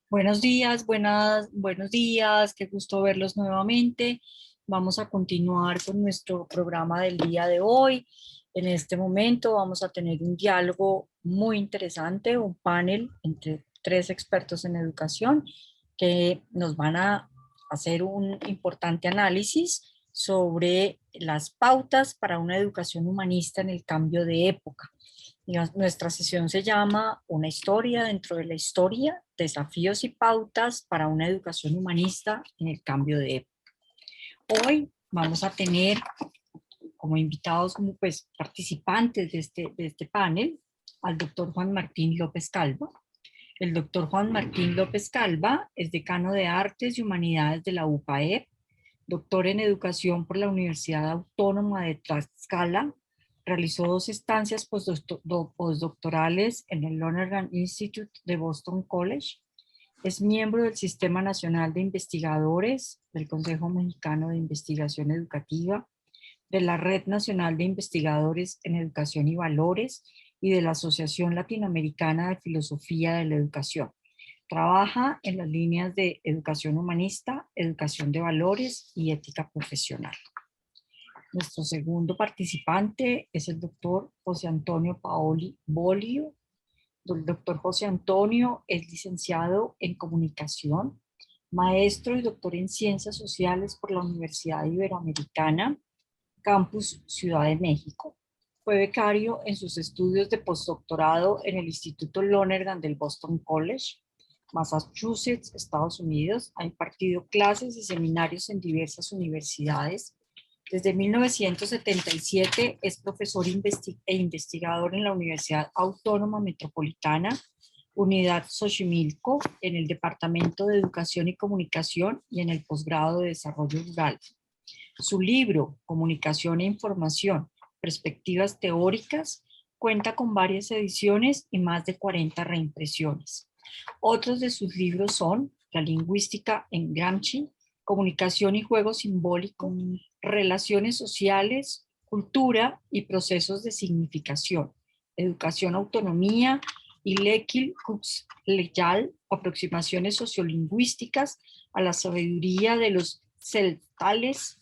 Buenos días, qué gusto verlos nuevamente. Vamos a continuar con nuestro programa del día de hoy. En este momento vamos a tener un diálogo muy interesante, un panel entre tres expertos en educación que nos van a hacer un importante análisis sobre las pautas para una educación humanista en el cambio de época. Nuestra sesión se llama Una historia dentro de la historia, desafíos y pautas para una educación humanista en el cambio de época. Hoy vamos a tener como invitados, como pues participantes de este panel, al doctor Juan Martín López Calva. El doctor Juan Martín López Calva es decano de Artes y Humanidades de la UPAEP, doctor en Educación por la Universidad Autónoma de Tlaxcala. Realizó 2 estancias postdoctorales en el Lonergan Institute de Boston College. Es miembro del Sistema Nacional de Investigadores, del Consejo Mexicano de Investigación Educativa, de la Red Nacional de Investigadores en Educación y Valores y de la Asociación Latinoamericana de Filosofía de la Educación. Trabaja en las líneas de educación humanista, educación de valores y ética profesional. Nuestro segundo participante es el doctor José Antonio Paoli Bolio. El doctor José Antonio es licenciado en comunicación, maestro y doctor en ciencias sociales por la Universidad Iberoamericana, Campus Ciudad de México. Fue becario en sus estudios de postdoctorado en el Instituto Lonergan del Boston College, Massachusetts, Estados Unidos. Ha impartido clases y seminarios en diversas universidades. Desde 1977 es profesor e investigador en la Universidad Autónoma Metropolitana, Unidad Xochimilco, en el Departamento de Educación y Comunicación y en el posgrado de Desarrollo Rural. Su libro, Comunicación e Información, Perspectivas Teóricas, cuenta con varias ediciones y más de 40 reimpresiones. Otros de sus libros son La lingüística en Gramsci, Comunicación y juego simbólico, Relaciones sociales, Cultura y procesos de significación, Educación, Autonomía y Lekil Leyal, Aproximaciones sociolingüísticas a la sabiduría de los celtales.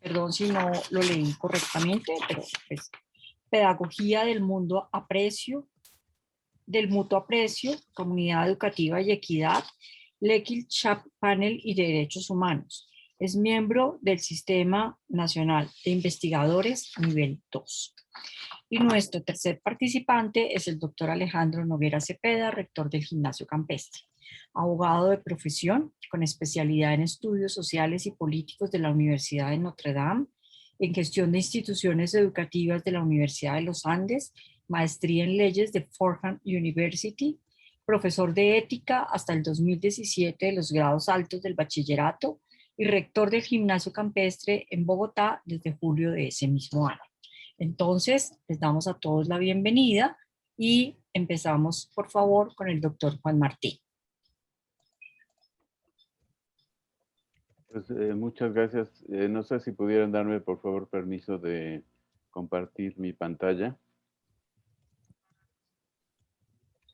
Perdón si no lo leí correctamente, pero pues, Pedagogía del mundo aprecio, del mutuo aprecio, Comunidad educativa y equidad, Lekil Chap Panel y Derechos Humanos. Es miembro del Sistema Nacional de Investigadores nivel 2. Y nuestro tercer participante es el doctor Alejandro Noguera Cepeda, rector del Gimnasio Campestre, abogado de profesión con especialidad en estudios sociales y políticos de la Universidad de Notre Dame, en gestión de instituciones educativas de la Universidad de los Andes, maestría en leyes de Fordham University, profesor de ética hasta el 2017 de los grados altos del bachillerato y rector del Gimnasio Campestre en Bogotá desde julio de ese mismo año. Entonces, les damos a todos la bienvenida y empezamos, por favor, con el doctor Juan Martín. Pues muchas gracias. No sé si pudieran darme, por favor, permiso de compartir mi pantalla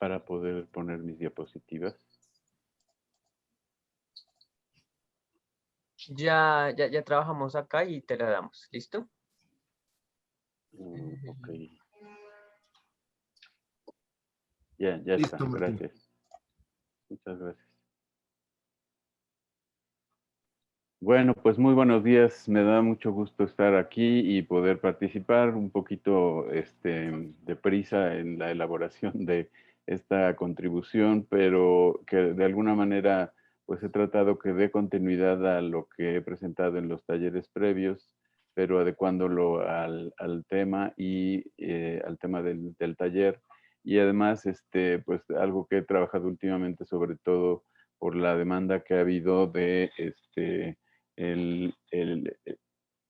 para poder poner mis diapositivas. Ya trabajamos acá y te la damos. ¿Listo? Ok. Ya Listo, está. Martín. Gracias. Muchas gracias. Bueno, pues muy buenos días. Me da mucho gusto estar aquí y poder participar un poquito deprisa en la elaboración de esta contribución, pero que de alguna manera pues he tratado que dé continuidad a lo que he presentado en los talleres previos, pero adecuándolo al tema y al tema del taller. Y además, pues algo que he trabajado últimamente, sobre todo por la demanda que ha habido de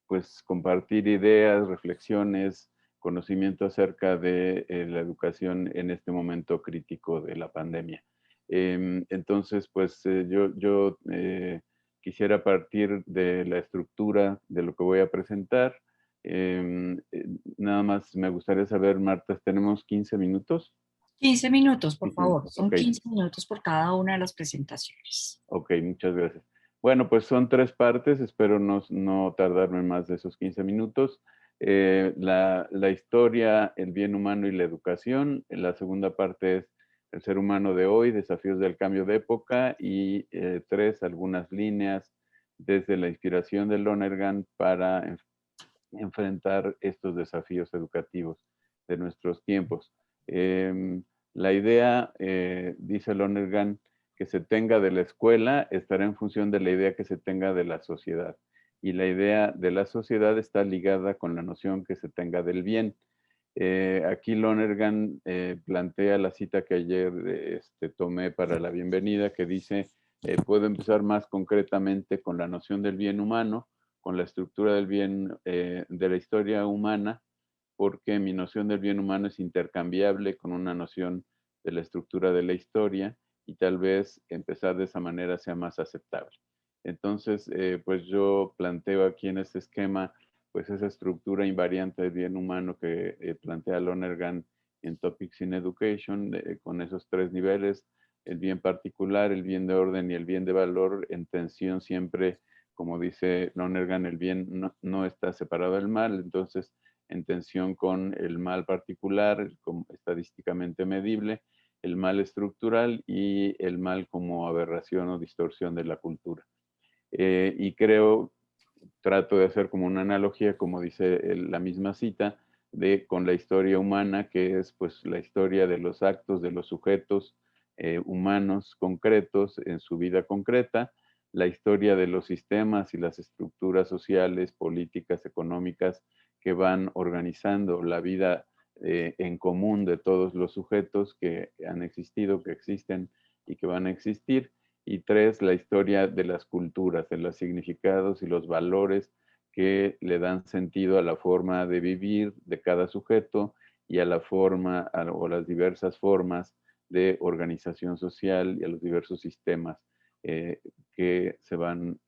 pues compartir ideas, reflexiones, conocimiento acerca de la educación en este momento crítico de la pandemia. Entonces, pues yo quisiera partir de la estructura de lo que voy a presentar. Nada más me gustaría saber, Marta, ¿tenemos 15 minutos? 15 minutos, por 15 favor. minutos. Son Ok, 15 minutos por cada una de las presentaciones. ok, muchas gracias. Bueno, pues son 3 partes, espero no tardarme más de esos 15 minutos. La historia, el bien humano y la educación. La segunda parte es el ser humano de hoy, desafíos del cambio de época. Y 3, algunas líneas desde la inspiración de Lonergan para enfrentar estos desafíos educativos de nuestros tiempos. La idea, dice Lonergan, que se tenga de la escuela estará en función de la idea que se tenga de la sociedad. Y la idea de la sociedad está ligada con la noción que se tenga del bien. Aquí Lonergan plantea la cita que ayer tomé para la bienvenida, que dice, puedo empezar más concretamente con la noción del bien humano, con la estructura del bien de la historia humana, porque mi noción del bien humano es intercambiable con una noción de la estructura de la historia y tal vez empezar de esa manera sea más aceptable. Entonces, pues yo planteo aquí en este esquema pues esa estructura invariante del bien humano que plantea Lonergan en Topics in Education, con esos 3 niveles, el bien particular, el bien de orden y el bien de valor, en tensión siempre, como dice Lonergan, el bien no está separado del mal, entonces en tensión con el mal particular, como estadísticamente medible, el mal estructural y el mal como aberración o distorsión de la cultura. Y creo, trato de hacer como una analogía, como dice la misma cita, con la historia humana, que es pues la historia de los actos de los sujetos humanos concretos en su vida concreta, la historia de los sistemas y las estructuras sociales, políticas, económicas que van organizando la vida en común de todos los sujetos que han existido, que existen y que van a existir. Y 3, la historia de las culturas, de los significados y los valores que le dan sentido a la forma de vivir de cada sujeto y a la forma o las diversas formas de organización social y a los diversos sistemas que se van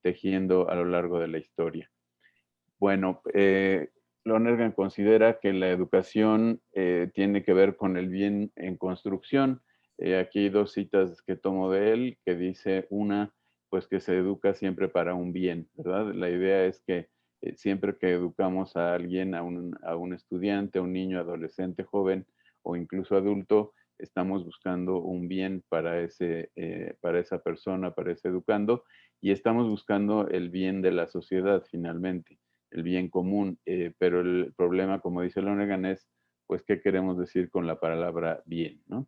tejiendo a lo largo de la historia. Bueno, Lonergan considera que la educación tiene que ver con el bien en construcción. Aquí hay 2 citas que tomo de él, que dice una, pues que se educa siempre para un bien, ¿verdad? La idea es que siempre que educamos a alguien, a un estudiante, a un niño, adolescente, joven o incluso adulto, estamos buscando un bien para esa persona, para ese educando, y estamos buscando el bien de la sociedad finalmente, el bien común, pero el problema, como dice Lonergan, es, pues, ¿qué queremos decir con la palabra bien, ¿no?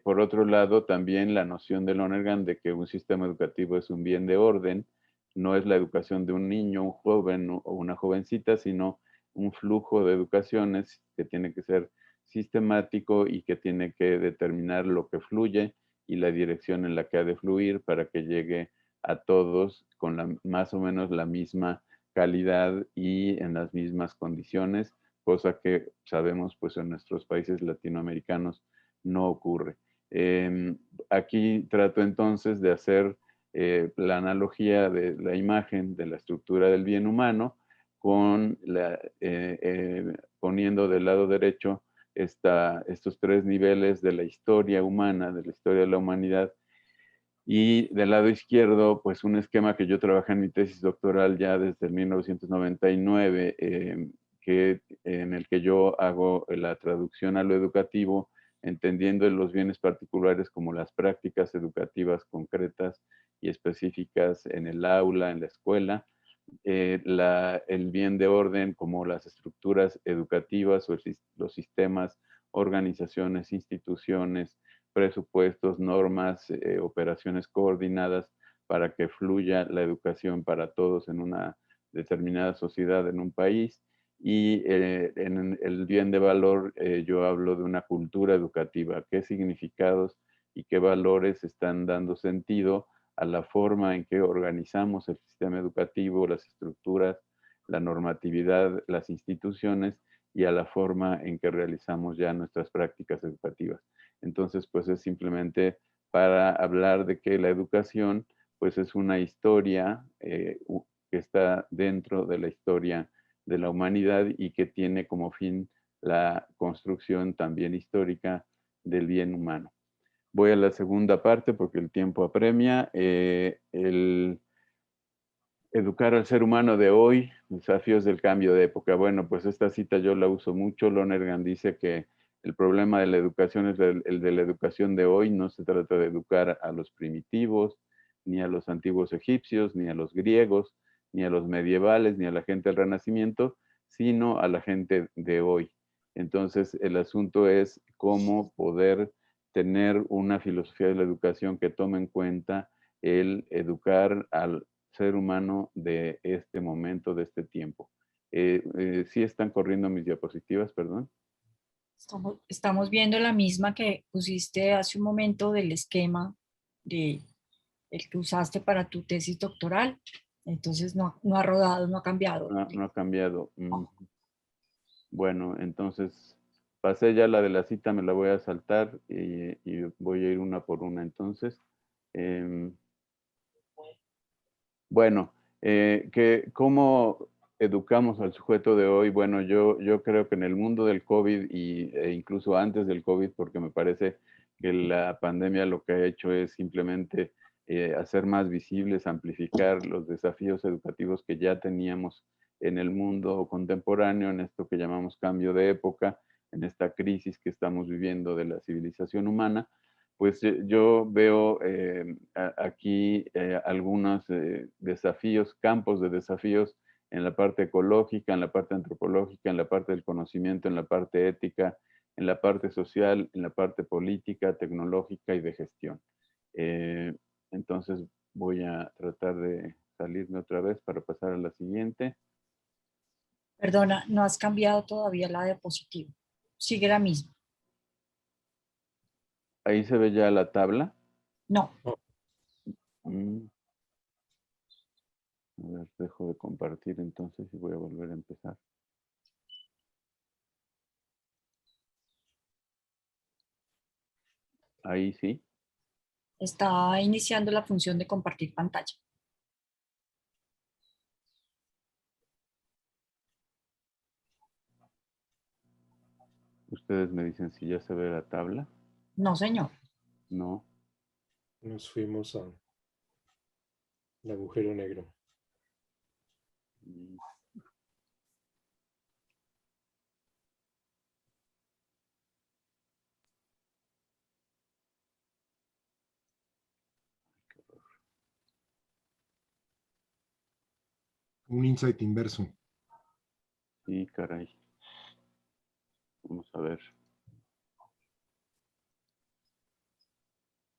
Por otro lado, también la noción de Lonergan de que un sistema educativo es un bien de orden, no es la educación de un niño, un joven o una jovencita, sino un flujo de educaciones que tiene que ser sistemático y que tiene que determinar lo que fluye y la dirección en la que ha de fluir para que llegue a todos con más o menos la misma calidad y en las mismas condiciones, cosa que sabemos pues en nuestros países latinoamericanos no ocurre. Aquí trato entonces de hacer la analogía de la imagen de la estructura del bien humano con poniendo del lado derecho estos 3 niveles de la historia humana, de la historia de la humanidad, y del lado izquierdo, pues un esquema que yo trabajé en mi tesis doctoral ya desde el 1999, en el que yo hago la traducción a lo educativo, entendiendo los bienes particulares como las prácticas educativas concretas y específicas en el aula, en la escuela, el bien de orden como las estructuras educativas o los sistemas, organizaciones, instituciones, presupuestos, normas, operaciones coordinadas para que fluya la educación para todos en una determinada sociedad, en un país. Y en el bien de valor yo hablo de una cultura educativa, qué significados y qué valores están dando sentido a la forma en que organizamos el sistema educativo, las estructuras, la normatividad, las instituciones y a la forma en que realizamos ya nuestras prácticas educativas. Entonces, pues es simplemente para hablar de que la educación, pues es una historia que está dentro de la historia de la humanidad y que tiene como fin la construcción también histórica del bien humano. Voy a la segunda parte porque el tiempo apremia. El educar al ser humano de hoy, desafíos del cambio de época. Bueno, pues esta cita yo la uso mucho. Lonergan dice que el problema de la educación es el de la educación de hoy. No se trata de educar a los primitivos, ni a los antiguos egipcios, ni a los griegos, ni a los medievales, ni a la gente del Renacimiento, sino a la gente de hoy. Entonces, el asunto es cómo poder tener una filosofía de la educación que tome en cuenta el educar al ser humano de este momento, de este tiempo. Sí están corriendo mis diapositivas, perdón. Estamos viendo la misma que pusiste hace un momento del esquema de el que usaste para tu tesis doctoral. Entonces no ha rodado, no ha cambiado. No ha cambiado. Bueno, entonces pasé ya la de la cita, me la voy a saltar y voy a ir una por una entonces. Bueno, ¿cómo educamos al sujeto de hoy? Bueno, yo creo que en el mundo del COVID e incluso antes del COVID, porque me parece que la pandemia lo que ha hecho es simplemente hacer más visibles, amplificar los desafíos educativos que ya teníamos en el mundo contemporáneo, en esto que llamamos cambio de época, en esta crisis que estamos viviendo de la civilización humana. Pues yo veo aquí algunos desafíos, campos de desafíos en la parte ecológica, en la parte antropológica, en la parte del conocimiento, en la parte ética, en la parte social, en la parte política, tecnológica y de gestión. Entonces voy a tratar de salirme otra vez para pasar a la siguiente. Perdona, no has cambiado todavía la diapositiva. Sigue la misma. Ahí se ve ya la tabla. No. Mm. A ver, dejo de compartir entonces y voy a volver a empezar. Ahí sí. Está iniciando la función de compartir pantalla. Ustedes me dicen si ya se ve la tabla. No, señor. No. Nos fuimos al agujero negro. Mm. Un insight inverso. Sí, caray. Vamos a ver.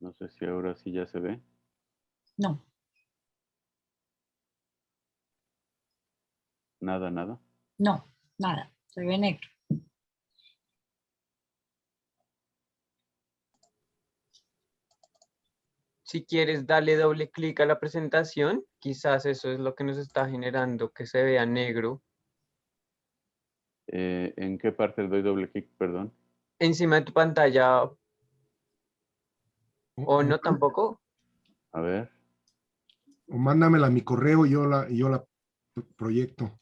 No sé si ahora sí ya se ve. No. Nada, nada. No, nada. Se ve negro. Si quieres, dale doble clic a la presentación. Quizás eso es lo que nos está generando que se vea negro. ¿En qué parte le doy doble clic? Perdón. Encima de tu pantalla, o no tampoco. A ver. O mándamela a mi correo y yo la proyecto.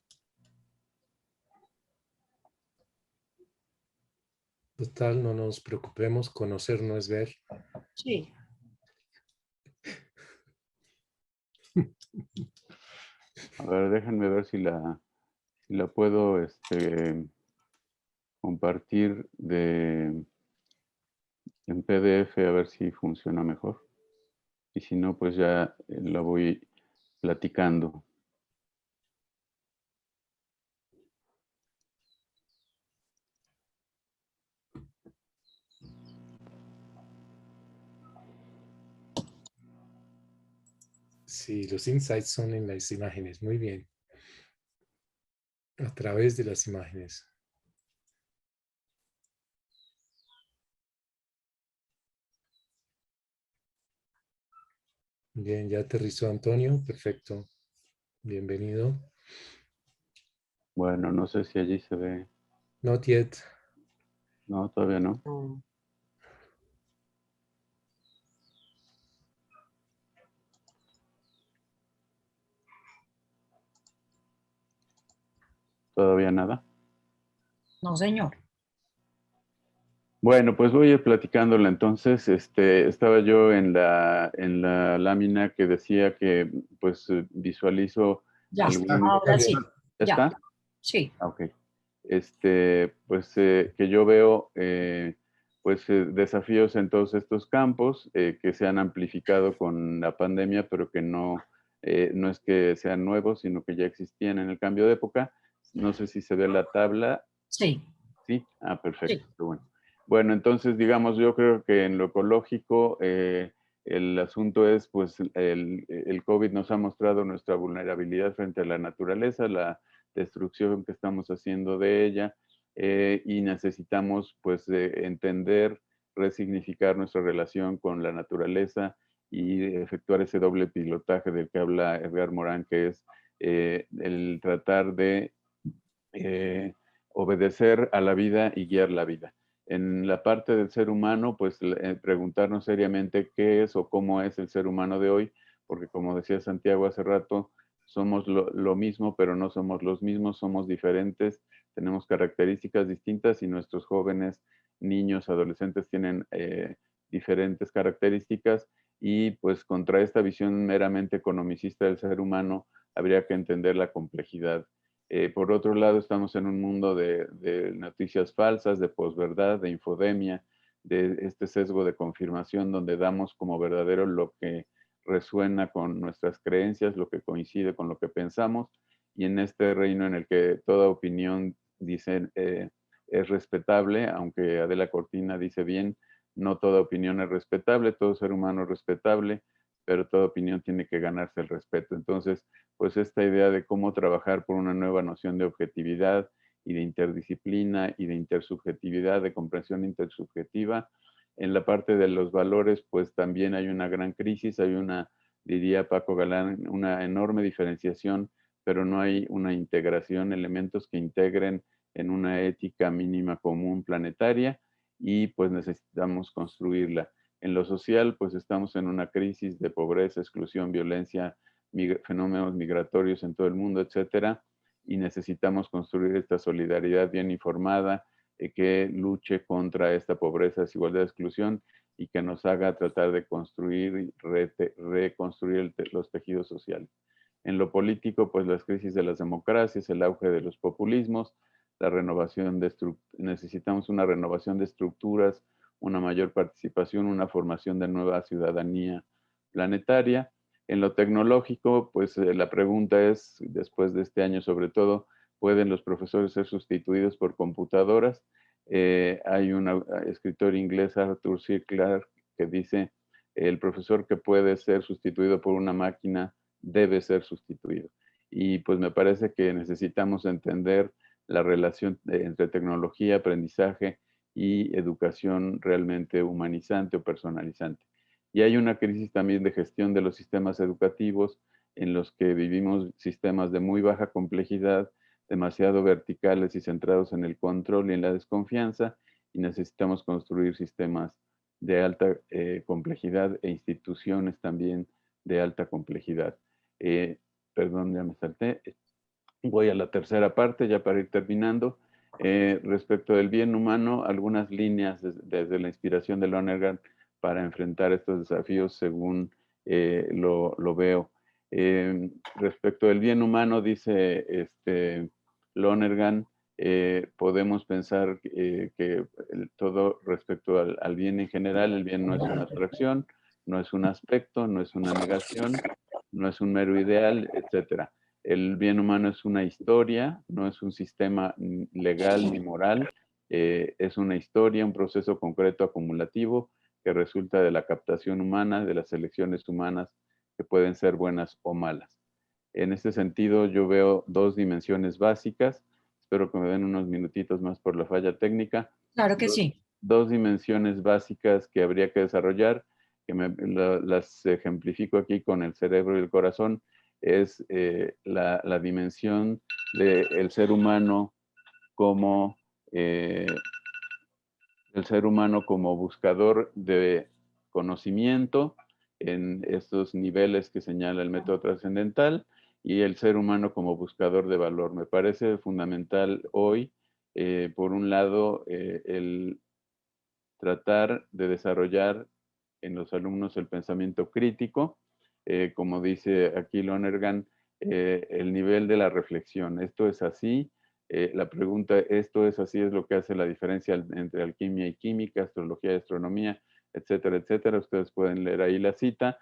Total, no nos preocupemos, conocer no es ver. Sí. A ver, déjenme ver si la puedo compartir en PDF a ver si funciona mejor. Y si no, pues ya la voy platicando. Sí, los insights son en las imágenes. Muy bien. A través de las imágenes. Bien, ya aterrizó Antonio. Perfecto. Bienvenido. Bueno, no sé si allí se ve. Not yet. No, todavía no. Todavía nada. No, señor. Bueno, pues voy a ir platicándola entonces. Estaba yo en la lámina que decía que pues visualizo Ya, Está, algún... ahora ya sí, está. ¿Ya ya, está? sí, Ah, ok. Pues que yo veo pues desafíos en todos estos campos que se han amplificado con la pandemia, pero que no es que sean nuevos, sino que ya existían en el cambio de época. No sé si se ve la tabla. sí, Sí, ah, perfecto, sí, qué bueno. Bueno, entonces, digamos, yo creo que en lo ecológico el asunto es, pues, el COVID nos ha mostrado nuestra vulnerabilidad frente a la naturaleza, la destrucción que estamos haciendo de ella, y necesitamos, pues, entender, resignificar nuestra relación con la naturaleza y efectuar ese doble pilotaje del que habla Edgar Morán, que es el tratar de obedecer a la vida y guiar la vida. En la parte del ser humano, pues preguntarnos seriamente qué es o cómo es el ser humano de hoy, porque como decía Santiago hace rato, somos lo mismo, pero no somos los mismos, somos diferentes, tenemos características distintas y nuestros jóvenes, niños, adolescentes tienen diferentes características y pues contra esta visión meramente economicista del ser humano habría que entender la complejidad. Por otro lado, estamos en un mundo de noticias falsas, de posverdad, de infodemia, de este sesgo de confirmación donde damos como verdadero lo que resuena con nuestras creencias, lo que coincide con lo que pensamos, y en este reino en el que toda opinión, dicen, es respetable, aunque Adela Cortina dice bien, no toda opinión es respetable, todo ser humano es respetable, pero toda opinión tiene que ganarse el respeto. Entonces, pues esta idea de cómo trabajar por una nueva noción de objetividad y de interdisciplina y de intersubjetividad, de comprensión intersubjetiva. En la parte de los valores, pues también hay una gran crisis, hay una, diría Paco Galán, una enorme diferenciación, pero no hay una integración, elementos que integren en una ética mínima común planetaria y pues necesitamos construirla. En lo social, pues estamos en una crisis de pobreza, exclusión, violencia, fenómenos migratorios en todo el mundo, etcétera, y necesitamos construir esta solidaridad bien informada que luche contra esta pobreza, desigualdad, exclusión y que nos haga tratar de construir y reconstruir los tejidos sociales. En lo político, pues las crisis de las democracias, el auge de los populismos, la renovación necesitamos una renovación de estructuras, una mayor participación, una formación de nueva ciudadanía planetaria. En lo tecnológico, pues la pregunta es, después de este año sobre todo, ¿pueden los profesores ser sustituidos por computadoras? Hay un escritor inglés, Arthur C. Clarke, que dice, el profesor que puede ser sustituido por una máquina debe ser sustituido. Y pues me parece que necesitamos entender la relación entre tecnología, aprendizaje y educación realmente humanizante o personalizante. Y hay una crisis también de gestión de los sistemas educativos en los que vivimos sistemas de muy baja complejidad, demasiado verticales y centrados en el control y en la desconfianza, y necesitamos construir sistemas de alta complejidad e instituciones también de alta complejidad. Perdón, ya me salté. Voy a la tercera parte, ya para ir terminando. Respecto del bien humano, algunas líneas desde la inspiración de Lonergan para enfrentar estos desafíos según lo veo. Respecto del bien humano, dice Lonergan, podemos pensar que todo respecto al bien en general, el bien no es una abstracción, no es un aspecto, no es una negación, no es un mero ideal, etcétera. El bien humano es una historia, no es un sistema legal ni moral, es una historia, un proceso concreto acumulativo que resulta de la captación humana, de las elecciones humanas que pueden ser buenas o malas. En este sentido, yo veo dos dimensiones básicas, espero que me den unos minutitos más por la falla técnica, claro que sí. dos dimensiones básicas que habría que desarrollar, que las ejemplifico aquí con el cerebro y el corazón, es la dimensión del ser humano como el ser humano como buscador de conocimiento en estos niveles que señala el método trascendental y el ser humano como buscador de valor. Me parece fundamental hoy, por un lado, el tratar de desarrollar en los alumnos el pensamiento crítico, como dice aquí Lonergan, el nivel de la reflexión. Esto es así. La pregunta, esto es así, es lo que hace la diferencia entre alquimia y química, astrología y astronomía, etcétera, etcétera. Ustedes pueden leer ahí la cita.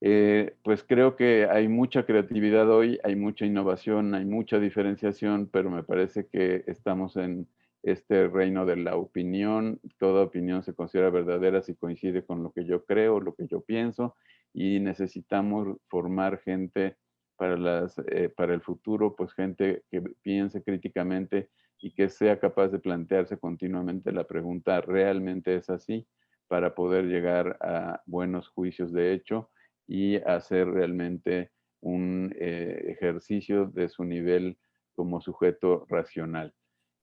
Pues creo que hay mucha creatividad hoy, hay mucha innovación, hay mucha diferenciación, pero me parece que estamos en este reino de la opinión. Toda opinión se considera verdadera si coincide con lo que yo creo, lo que yo pienso, y necesitamos formar gente para el futuro, pues gente que piense críticamente y que sea capaz de plantearse continuamente la pregunta, ¿realmente es así? Para poder llegar a buenos juicios de hecho y hacer realmente un ejercicio de su nivel como sujeto racional.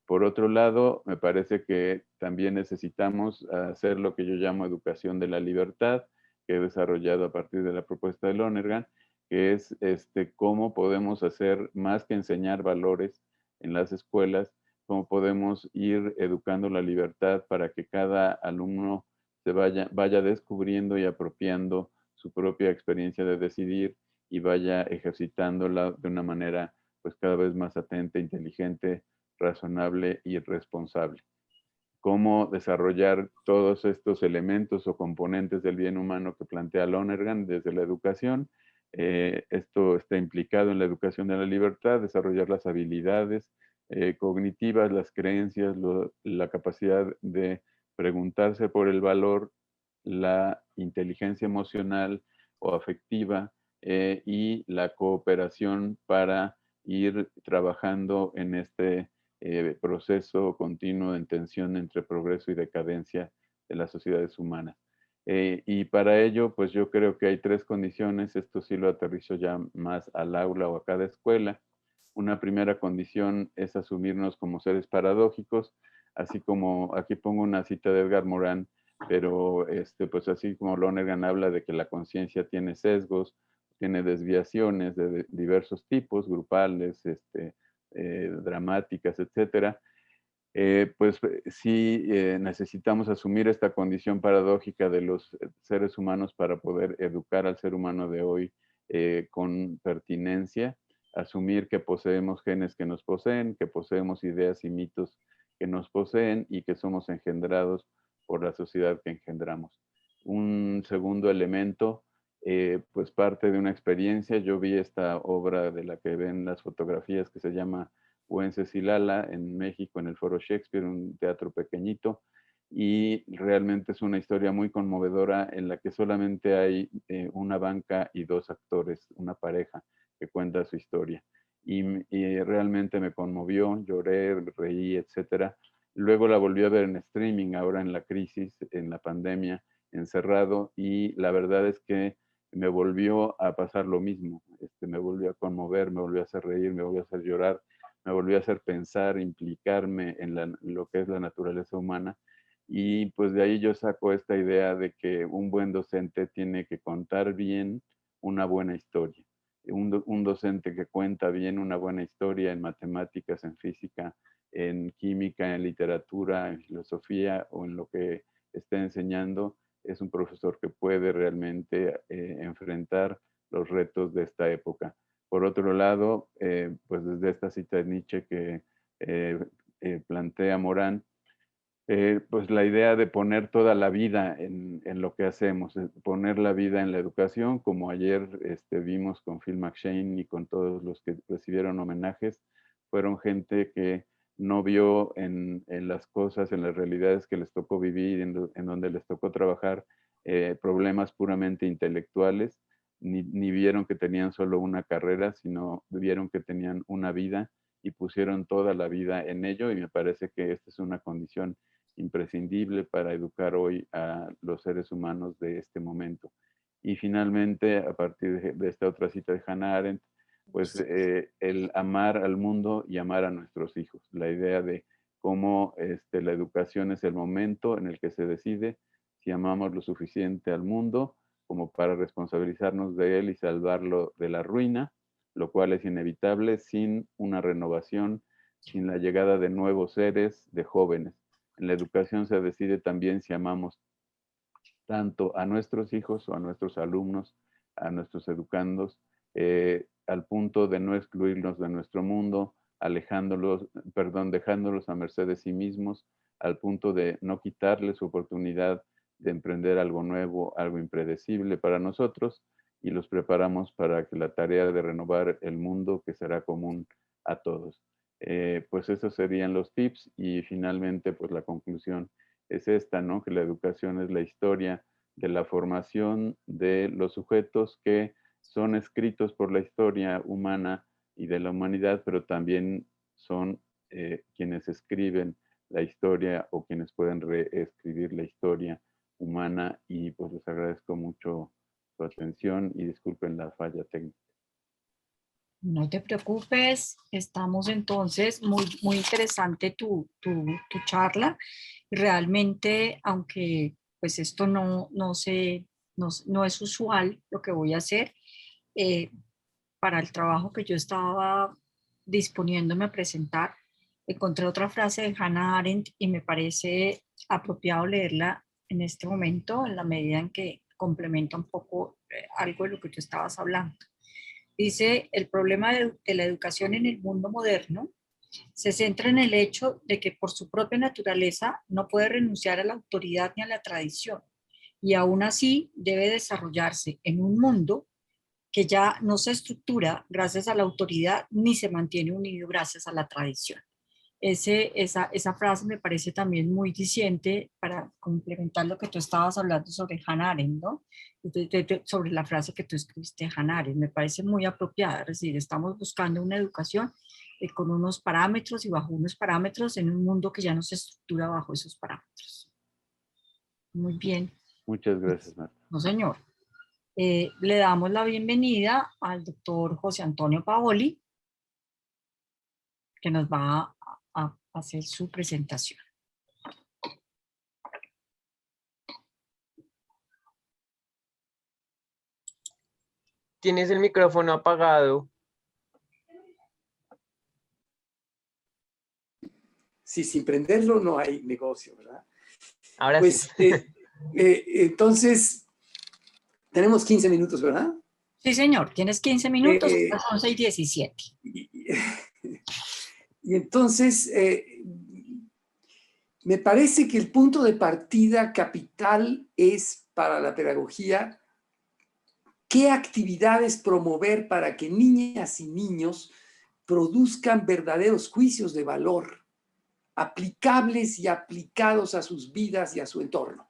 Por otro lado, me parece que también necesitamos hacer lo que yo llamo educación de la libertad, que he desarrollado a partir de la propuesta de Lonergan, que es cómo podemos hacer más que enseñar valores en las escuelas, cómo podemos ir educando la libertad para que cada alumno se vaya descubriendo y apropiando su propia experiencia de decidir y vaya ejercitándola de una manera pues cada vez más atenta, inteligente, razonable y responsable. Cómo desarrollar todos estos elementos o componentes del bien humano que plantea Lonergan desde la educación. Esto está implicado en la educación de la libertad, desarrollar las habilidades cognitivas, las creencias, la capacidad de preguntarse por el valor, la inteligencia emocional o afectiva y la cooperación para ir trabajando en este proceso continuo de tensión entre progreso y decadencia de las sociedades humanas. Y para ello, pues yo creo que hay tres condiciones, esto sí lo aterrizo ya más al aula o a cada escuela. Una primera condición es asumirnos como seres paradójicos, así como aquí pongo una cita de Edgar Morin, pero pues así como Lonergan habla de que la conciencia tiene sesgos, tiene desviaciones de diversos tipos, grupales, dramáticas, etcétera, pues sí necesitamos asumir esta condición paradójica de los seres humanos para poder educar al ser humano de hoy con pertinencia, asumir que poseemos genes que nos poseen, que poseemos ideas y mitos que nos poseen y que somos engendrados por la sociedad que engendramos. Un segundo elemento, pues parte de una experiencia, yo vi esta obra de la que ven las fotografías que se llama Wencesilala en México, en el Foro Shakespeare, un teatro pequeñito, y realmente es una historia muy conmovedora en la que solamente hay una banca y dos actores, una pareja que cuenta su historia. Y realmente me conmovió, lloré, reí, etcétera. Luego la volví a ver en streaming, ahora en la crisis, en la pandemia, encerrado, y la verdad es que me volvió a pasar lo mismo. Me volvió a conmover, me volvió a hacer reír, me volvió a hacer llorar, me volvió a hacer pensar, implicarme en lo que es la naturaleza humana. Y pues de ahí yo saco esta idea de que un buen docente tiene que contar bien una buena historia. Un docente que cuenta bien una buena historia en matemáticas, en física, en química, en literatura, en filosofía o en lo que esté enseñando, es un profesor que puede realmente enfrentar los retos de esta época. Por otro lado, pues desde esta cita de Nietzsche que plantea Morán, pues la idea de poner toda la vida en lo que hacemos, poner la vida en la educación, como ayer vimos con Phil McShane y con todos los que recibieron homenajes, fueron gente que no vio en las cosas, en las realidades que les tocó vivir, en donde les tocó trabajar, problemas puramente intelectuales, ni vieron que tenían solo una carrera, sino vieron que tenían una vida y pusieron toda la vida en ello, y me parece que esta es una condición imprescindible para educar hoy a los seres humanos de este momento. Y finalmente, a partir de esta otra cita de Hannah Arendt, pues el amar al mundo y amar a nuestros hijos. La idea de cómo la educación es el momento en el que se decide si amamos lo suficiente al mundo como para responsabilizarnos de él y salvarlo de la ruina, lo cual es inevitable sin una renovación, sin la llegada de nuevos seres, de jóvenes. En la educación se decide también si amamos tanto a nuestros hijos o a nuestros alumnos, a nuestros educandos, al punto de no excluirlos de nuestro mundo, dejándolos a merced de sí mismos, al punto de no quitarles su oportunidad de emprender algo nuevo, algo impredecible para nosotros, y los preparamos para que la tarea de renovar el mundo, que será común a todos. Pues esos serían los tips, y finalmente pues la conclusión es esta, ¿no? Que la educación es la historia de la formación de los sujetos que son escritos por la historia humana y de la humanidad, pero también son quienes escriben la historia o quienes pueden reescribir la historia humana. Y pues les agradezco mucho su atención y disculpen la falla técnica. No te preocupes, estamos entonces, muy interesante tu charla. Realmente, aunque pues esto no es usual lo que voy a hacer, eh, para el trabajo que yo estaba disponiéndome a presentar, encontré otra frase de Hannah Arendt y me parece apropiado leerla en este momento, en la medida en que complementa un poco algo de lo que tú estabas hablando. Dice, el problema de la educación en el mundo moderno se centra en el hecho de que por su propia naturaleza no puede renunciar a la autoridad ni a la tradición, y aún así debe desarrollarse en un mundo que ya no se estructura gracias a la autoridad ni se mantiene unido gracias a la tradición. Esa frase me parece también muy diciente para complementar lo que tú estabas hablando sobre Hannah Arendt, ¿no? Sobre la frase que tú escribiste, Hannah Arendt, me parece muy apropiada. Es decir, estamos buscando una educación con unos parámetros y bajo unos parámetros en un mundo que ya no se estructura bajo esos parámetros. Muy bien. Muchas gracias, Marta. No, señor. Le damos la bienvenida al doctor José Antonio Paoli, que nos va a hacer su presentación. Tienes el micrófono apagado. Sí, sin prenderlo no hay negocio, ¿verdad? Ahora pues, sí. Entonces, tenemos 15 minutos, ¿verdad? Sí, señor. Tienes 15 minutos, las 11:17. Y entonces, me parece que el punto de partida capital es para la pedagogía qué actividades promover para que niñas y niños produzcan verdaderos juicios de valor, aplicables y aplicados a sus vidas y a su entorno.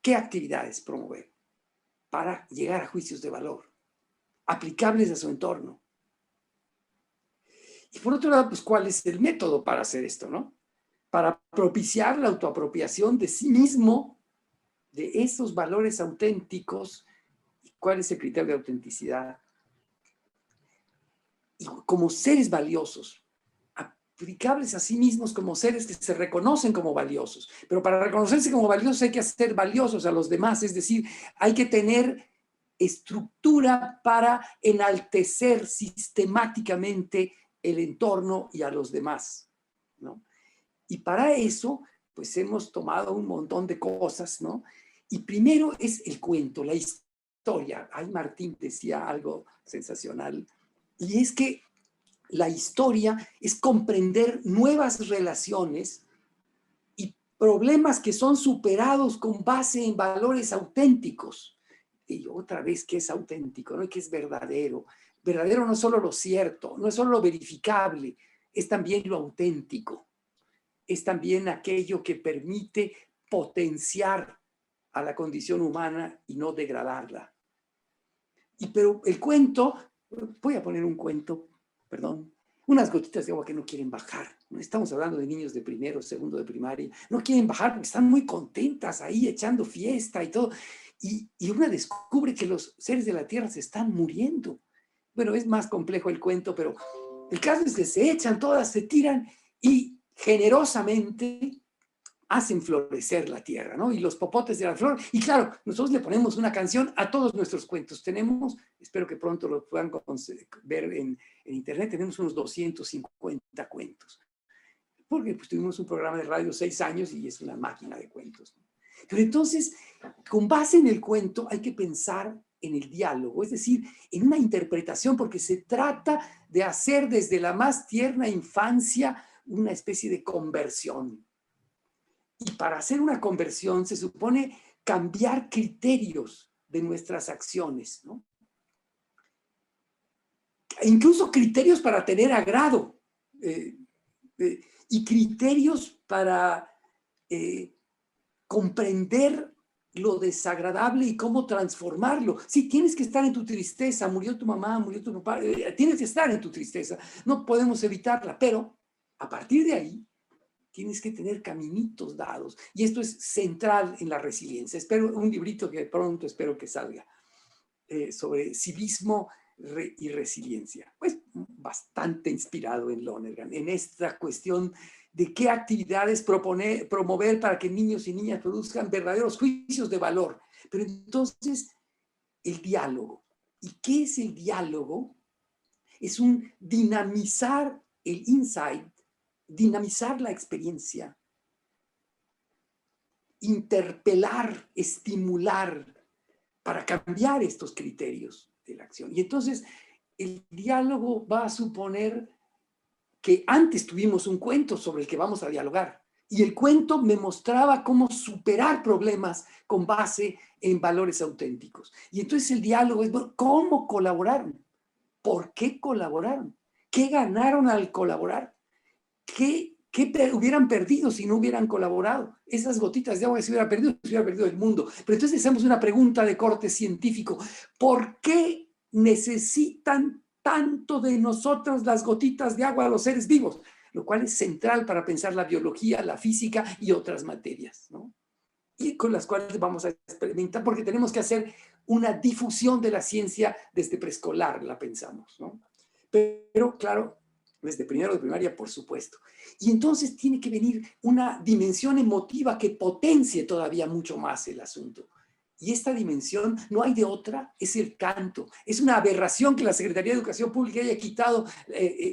¿Qué actividades promover para llegar a juicios de valor, aplicables a su entorno? Y por otro lado, pues, ¿cuál es el método para hacer esto, no? Para propiciar la autoapropiación de sí mismo, de esos valores auténticos. ¿Cuál es el criterio de autenticidad? Y como seres valiosos, aplicables a sí mismos como seres que se reconocen como valiosos. Pero para reconocerse como valiosos hay que hacer valiosos a los demás, es decir, hay que tener estructura para enaltecer sistemáticamente el entorno y a los demás, ¿no? Y para eso, pues hemos tomado un montón de cosas, ¿no? Y primero es el cuento, la historia. Ay, Martín decía algo sensacional, y es que la historia es comprender nuevas relaciones y problemas que son superados con base en valores auténticos. Y otra vez, ¿qué es auténtico? ¿No? ¿Qué es verdadero? Verdadero no es solo lo cierto, no es solo lo verificable, es también lo auténtico. Es también aquello que permite potenciar a la condición humana y no degradarla. Pero el cuento, voy a poner un cuento, perdón, unas gotitas de agua que no quieren bajar. Estamos hablando de niños de primero, segundo de primaria. No quieren bajar porque están muy contentas ahí echando fiesta y todo. Y una descubre que los seres de la tierra se están muriendo. Bueno, es más complejo el cuento, pero el caso es que se echan todas, se tiran y generosamente hacen florecer la tierra, ¿no? Y los popotes de la flor. Y claro, nosotros le ponemos una canción a todos nuestros cuentos. Tenemos, espero que pronto lo puedan ver en internet, tenemos unos 250 cuentos. porque pues, tuvimos un programa de radio 6 años y es una máquina de cuentos, ¿no? Pero entonces, con base en el cuento, hay que pensar en el diálogo, es decir, en una interpretación, porque se trata de hacer desde la más tierna infancia una especie de conversión. Y para hacer una conversión se supone cambiar criterios de nuestras acciones, ¿no? E incluso criterios para tener agrado y criterios para comprender lo desagradable y cómo transformarlo. Sí, tienes que estar en tu tristeza, murió tu mamá, murió tu papá, tienes que estar en tu tristeza, no podemos evitarla, pero a partir de ahí tienes que tener caminitos dados. Y esto es central en la resiliencia. Espero un librito que pronto espero que salga sobre civismo y resiliencia. Pues bastante inspirado en Lonergan, en esta cuestión de qué actividades promover para que niños y niñas produzcan verdaderos juicios de valor. Pero entonces, el diálogo. ¿Y qué es el diálogo? Es un dinamizar el insight, dinamizar la experiencia, interpelar, estimular para cambiar estos criterios de la acción. Y entonces el diálogo va a suponer que antes tuvimos un cuento sobre el que vamos a dialogar y el cuento me mostraba cómo superar problemas con base en valores auténticos. Y entonces el diálogo es, bueno, ¿cómo colaboraron? ¿Por qué colaboraron? ¿Qué ganaron al colaborar? ¿Qué hubieran perdido si no hubieran colaborado? Esas gotitas de agua que se hubiera perdido el mundo. Pero entonces hacemos una pregunta de corte científico. ¿Por qué necesitan tanto de nosotros las gotitas de agua a los seres vivos? Lo cual es central para pensar la biología, la física y otras materias, ¿no? Y con las cuales vamos a experimentar, porque tenemos que hacer una difusión de la ciencia desde preescolar, la pensamos, ¿no? Pero claro, desde primero de primaria, por supuesto. Y entonces tiene que venir una dimensión emotiva que potencie todavía mucho más el asunto. Y esta dimensión no hay de otra, es el canto. Es una aberración que la Secretaría de Educación Pública haya quitado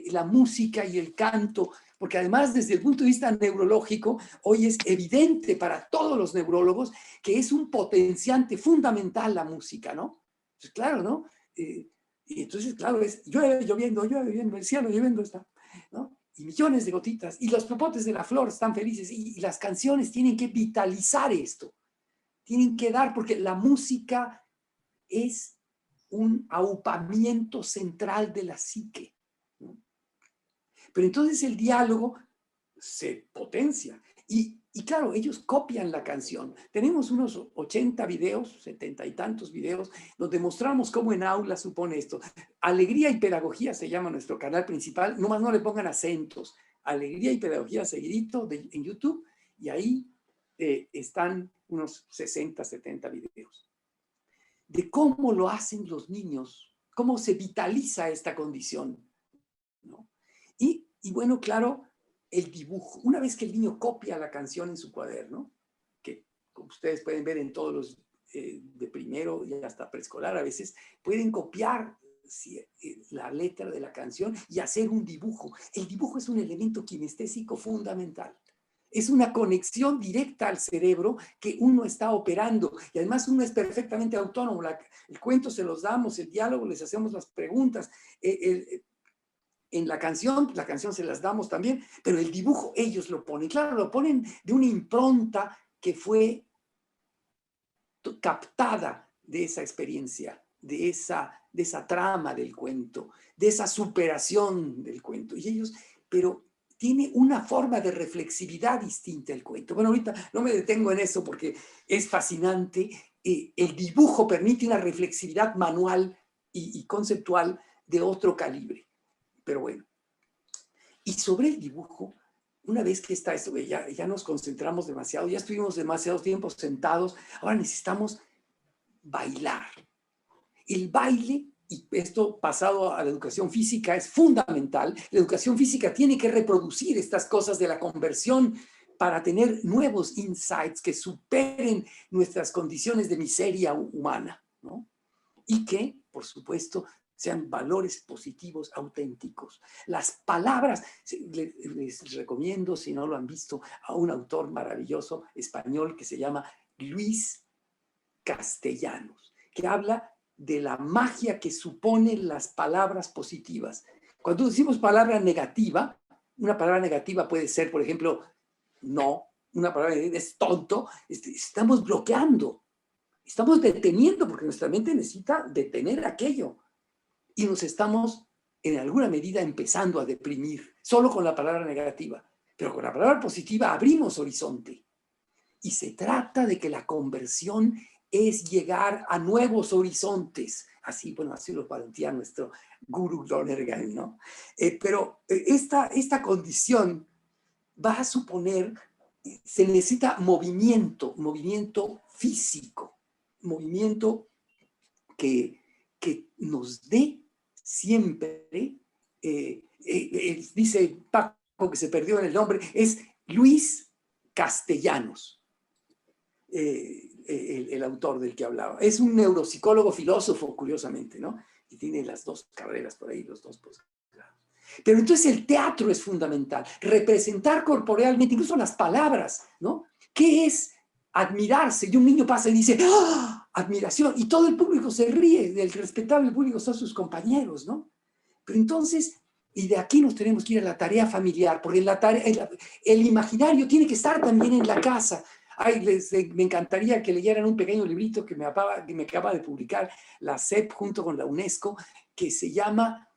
la música y el canto, porque además desde el punto de vista neurológico, hoy es evidente para todos los neurólogos que es un potenciante fundamental la música, ¿no? Pues claro, ¿no? Y entonces, claro, es llueve lloviendo, el cielo lloviendo está, ¿no? Y millones de gotitas, y los popotes de la flor están felices, y las canciones tienen que vitalizar esto. Tienen que dar, porque la música es un aupamiento central de la psique, ¿no? Pero entonces el diálogo se potencia. Y claro, ellos copian la canción. Tenemos unos 80 videos, 70 y tantos videos, donde mostramos cómo en aula supone esto. Alegría y pedagogía se llama nuestro canal principal. Nomás no le pongan acentos. Alegría y pedagogía seguidito en YouTube. Y ahí están unos 60, 70 videos. De cómo lo hacen los niños, cómo se vitaliza esta condición, ¿no? Y bueno, claro, el dibujo. Una vez que el niño copia la canción en su cuaderno, que como ustedes pueden ver en todos los de primero y hasta preescolar a veces, pueden copiar la letra de la canción y hacer un dibujo. El dibujo es un elemento kinestésico fundamental. Es una conexión directa al cerebro que uno está operando y además uno es perfectamente autónomo. El cuento se los damos, el diálogo les hacemos las preguntas, en la canción se las damos también, pero el dibujo ellos lo ponen. Claro, lo ponen de una impronta que fue captada de esa experiencia, de esa trama del cuento, de esa superación del cuento. Y ellos, pero tiene una forma de reflexividad distinta el cuento. Bueno, ahorita no me detengo en eso porque es fascinante. El dibujo permite una reflexividad manual y conceptual de otro calibre. Pero bueno, y sobre el dibujo, una vez que está esto, ya nos concentramos demasiado, ya estuvimos demasiado tiempo sentados, ahora necesitamos bailar. El baile, y esto pasado a la educación física, es fundamental. La educación física tiene que reproducir estas cosas de la conversión para tener nuevos insights que superen nuestras condiciones de miseria humana, ¿no? Y que, por supuesto, sean valores positivos, auténticos. Las palabras, les recomiendo, si no lo han visto, a un autor maravilloso español que se llama Luis Castellanos, que habla de la magia que suponen las palabras positivas. Cuando decimos palabra negativa, una palabra negativa puede ser, por ejemplo, no, una palabra es tonto, estamos bloqueando, estamos deteniendo, porque nuestra mente necesita detener aquello. Y nos estamos, en alguna medida, empezando a deprimir, solo con la palabra negativa. Pero con la palabra positiva abrimos horizonte. Y se trata de que la conversión es llegar a nuevos horizontes. Así, bueno, así lo plantea nuestro gurú Lonergan, ¿no? Pero esta condición va a suponer, se necesita movimiento físico, movimiento que nos dé siempre, dice Paco que se perdió en el nombre, es Luis Castellanos, el autor del que hablaba. Es un neuropsicólogo filósofo, curiosamente, ¿no? Y tiene las dos carreras por ahí, los dos posgrados. Pero entonces el teatro es fundamental, representar corporealmente, incluso las palabras, ¿no? ¿Qué es admirarse? Y un niño pasa y dice, ¡ah! Admiración, y todo el público se ríe, del respetable público son sus compañeros, ¿no? Pero entonces, y de aquí nos tenemos que ir a la tarea familiar, porque el imaginario tiene que estar también en la casa. Ay, me encantaría que leyeran un pequeño librito que me acaba de publicar la SEP junto con la UNESCO, que se llama,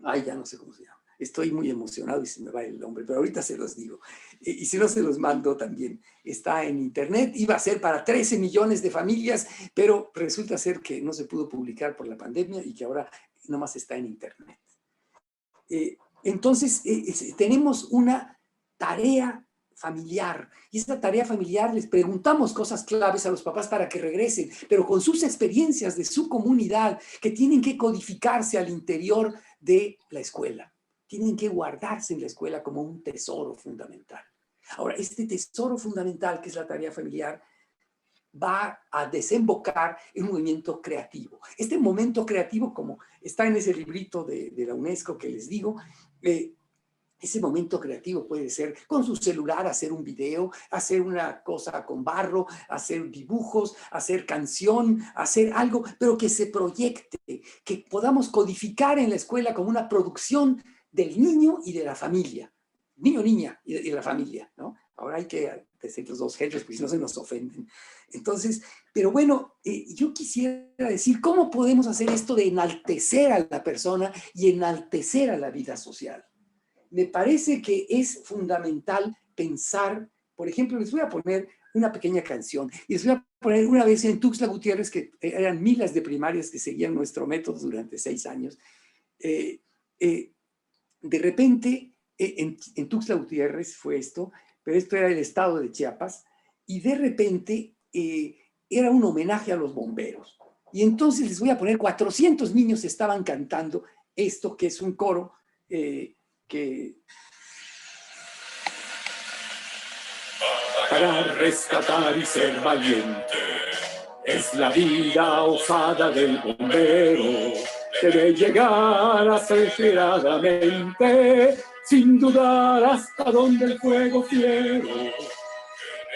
ay, ya no sé cómo se llama. Estoy muy emocionado y se me va el nombre, pero ahorita se los digo. Y si no, se los mando también. Está en internet, iba a ser para 13 millones de familias, pero resulta ser que no se pudo publicar por la pandemia y que ahora nomás está en internet. Entonces, tenemos una tarea familiar, y esta tarea familiar les preguntamos cosas claves a los papás para que regresen, pero con sus experiencias de su comunidad que tienen que codificarse al interior de la escuela. Tienen que guardarse en la escuela como un tesoro fundamental. Ahora, este tesoro fundamental, que es la tarea familiar, va a desembocar en un movimiento creativo. Este momento creativo, como está en ese librito de la UNESCO que les digo, ese momento creativo puede ser con su celular hacer un video, hacer una cosa con barro, hacer dibujos, hacer canción, hacer algo, pero que se proyecte, que podamos codificar en la escuela como una producción del niño y de la familia. Niño, niña y de la familia, ¿no? Ahora hay que decir los dos géneros, porque si no se nos ofenden. Entonces, pero bueno, yo quisiera decir, ¿cómo podemos hacer esto de enaltecer a la persona y enaltecer a la vida social? Me parece que es fundamental pensar, por ejemplo, les voy a poner una pequeña canción, y les voy a poner una vez en Tuxtla Gutiérrez, que eran miles de primarias que seguían nuestro método durante 6 años. De repente, en Tuxtla Gutiérrez fue esto, pero esto era el estado de Chiapas, y de repente era un homenaje a los bomberos. Y entonces les voy a poner 400 niños estaban cantando esto, que es un coro que para rescatar y ser valiente es la vida osada del bombero. Debe llegar aceleradamente, sin dudar hasta donde el fuego fiero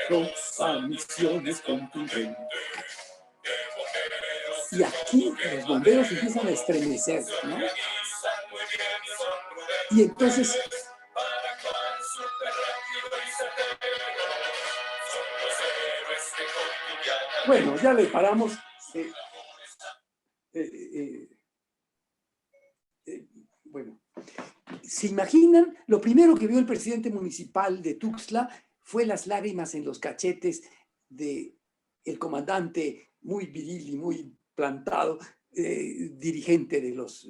roza misiones contundentes. Y aquí los bomberos empiezan a estremecer, ¿no? Y entonces, bueno, ya le paramos. Bueno, ¿se imaginan? Lo primero que vio el presidente municipal de Tuxtla fue las lágrimas en los cachetes del comandante muy viril y muy plantado, dirigente de los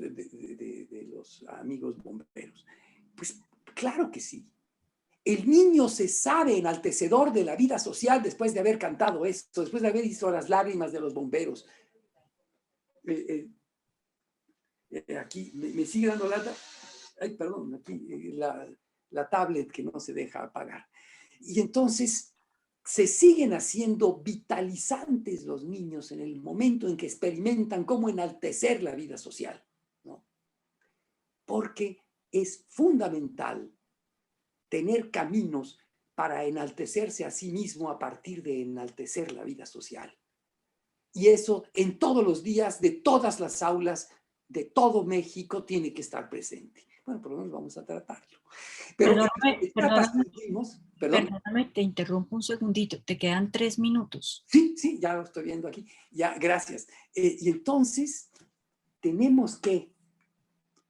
amigos bomberos. Pues claro que sí. El niño se sabe enaltecedor de la vida social después de haber cantado esto, después de haber visto las lágrimas de los bomberos. Aquí me sigue dando lata. Ay, perdón, aquí la tablet que no se deja apagar. Y entonces se siguen haciendo vitalizantes los niños en el momento en que experimentan cómo enaltecer la vida social. porque es fundamental tener caminos para enaltecerse a sí mismo a partir de enaltecer la vida social. Y eso en todos los días, de todas las aulas, de todo México, tiene que estar presente. Bueno, por lo menos vamos a tratarlo. Pero perdóname, te interrumpo un segundito. Te quedan 3 minutos. Sí, ya lo estoy viendo aquí. Ya, gracias. Y entonces tenemos que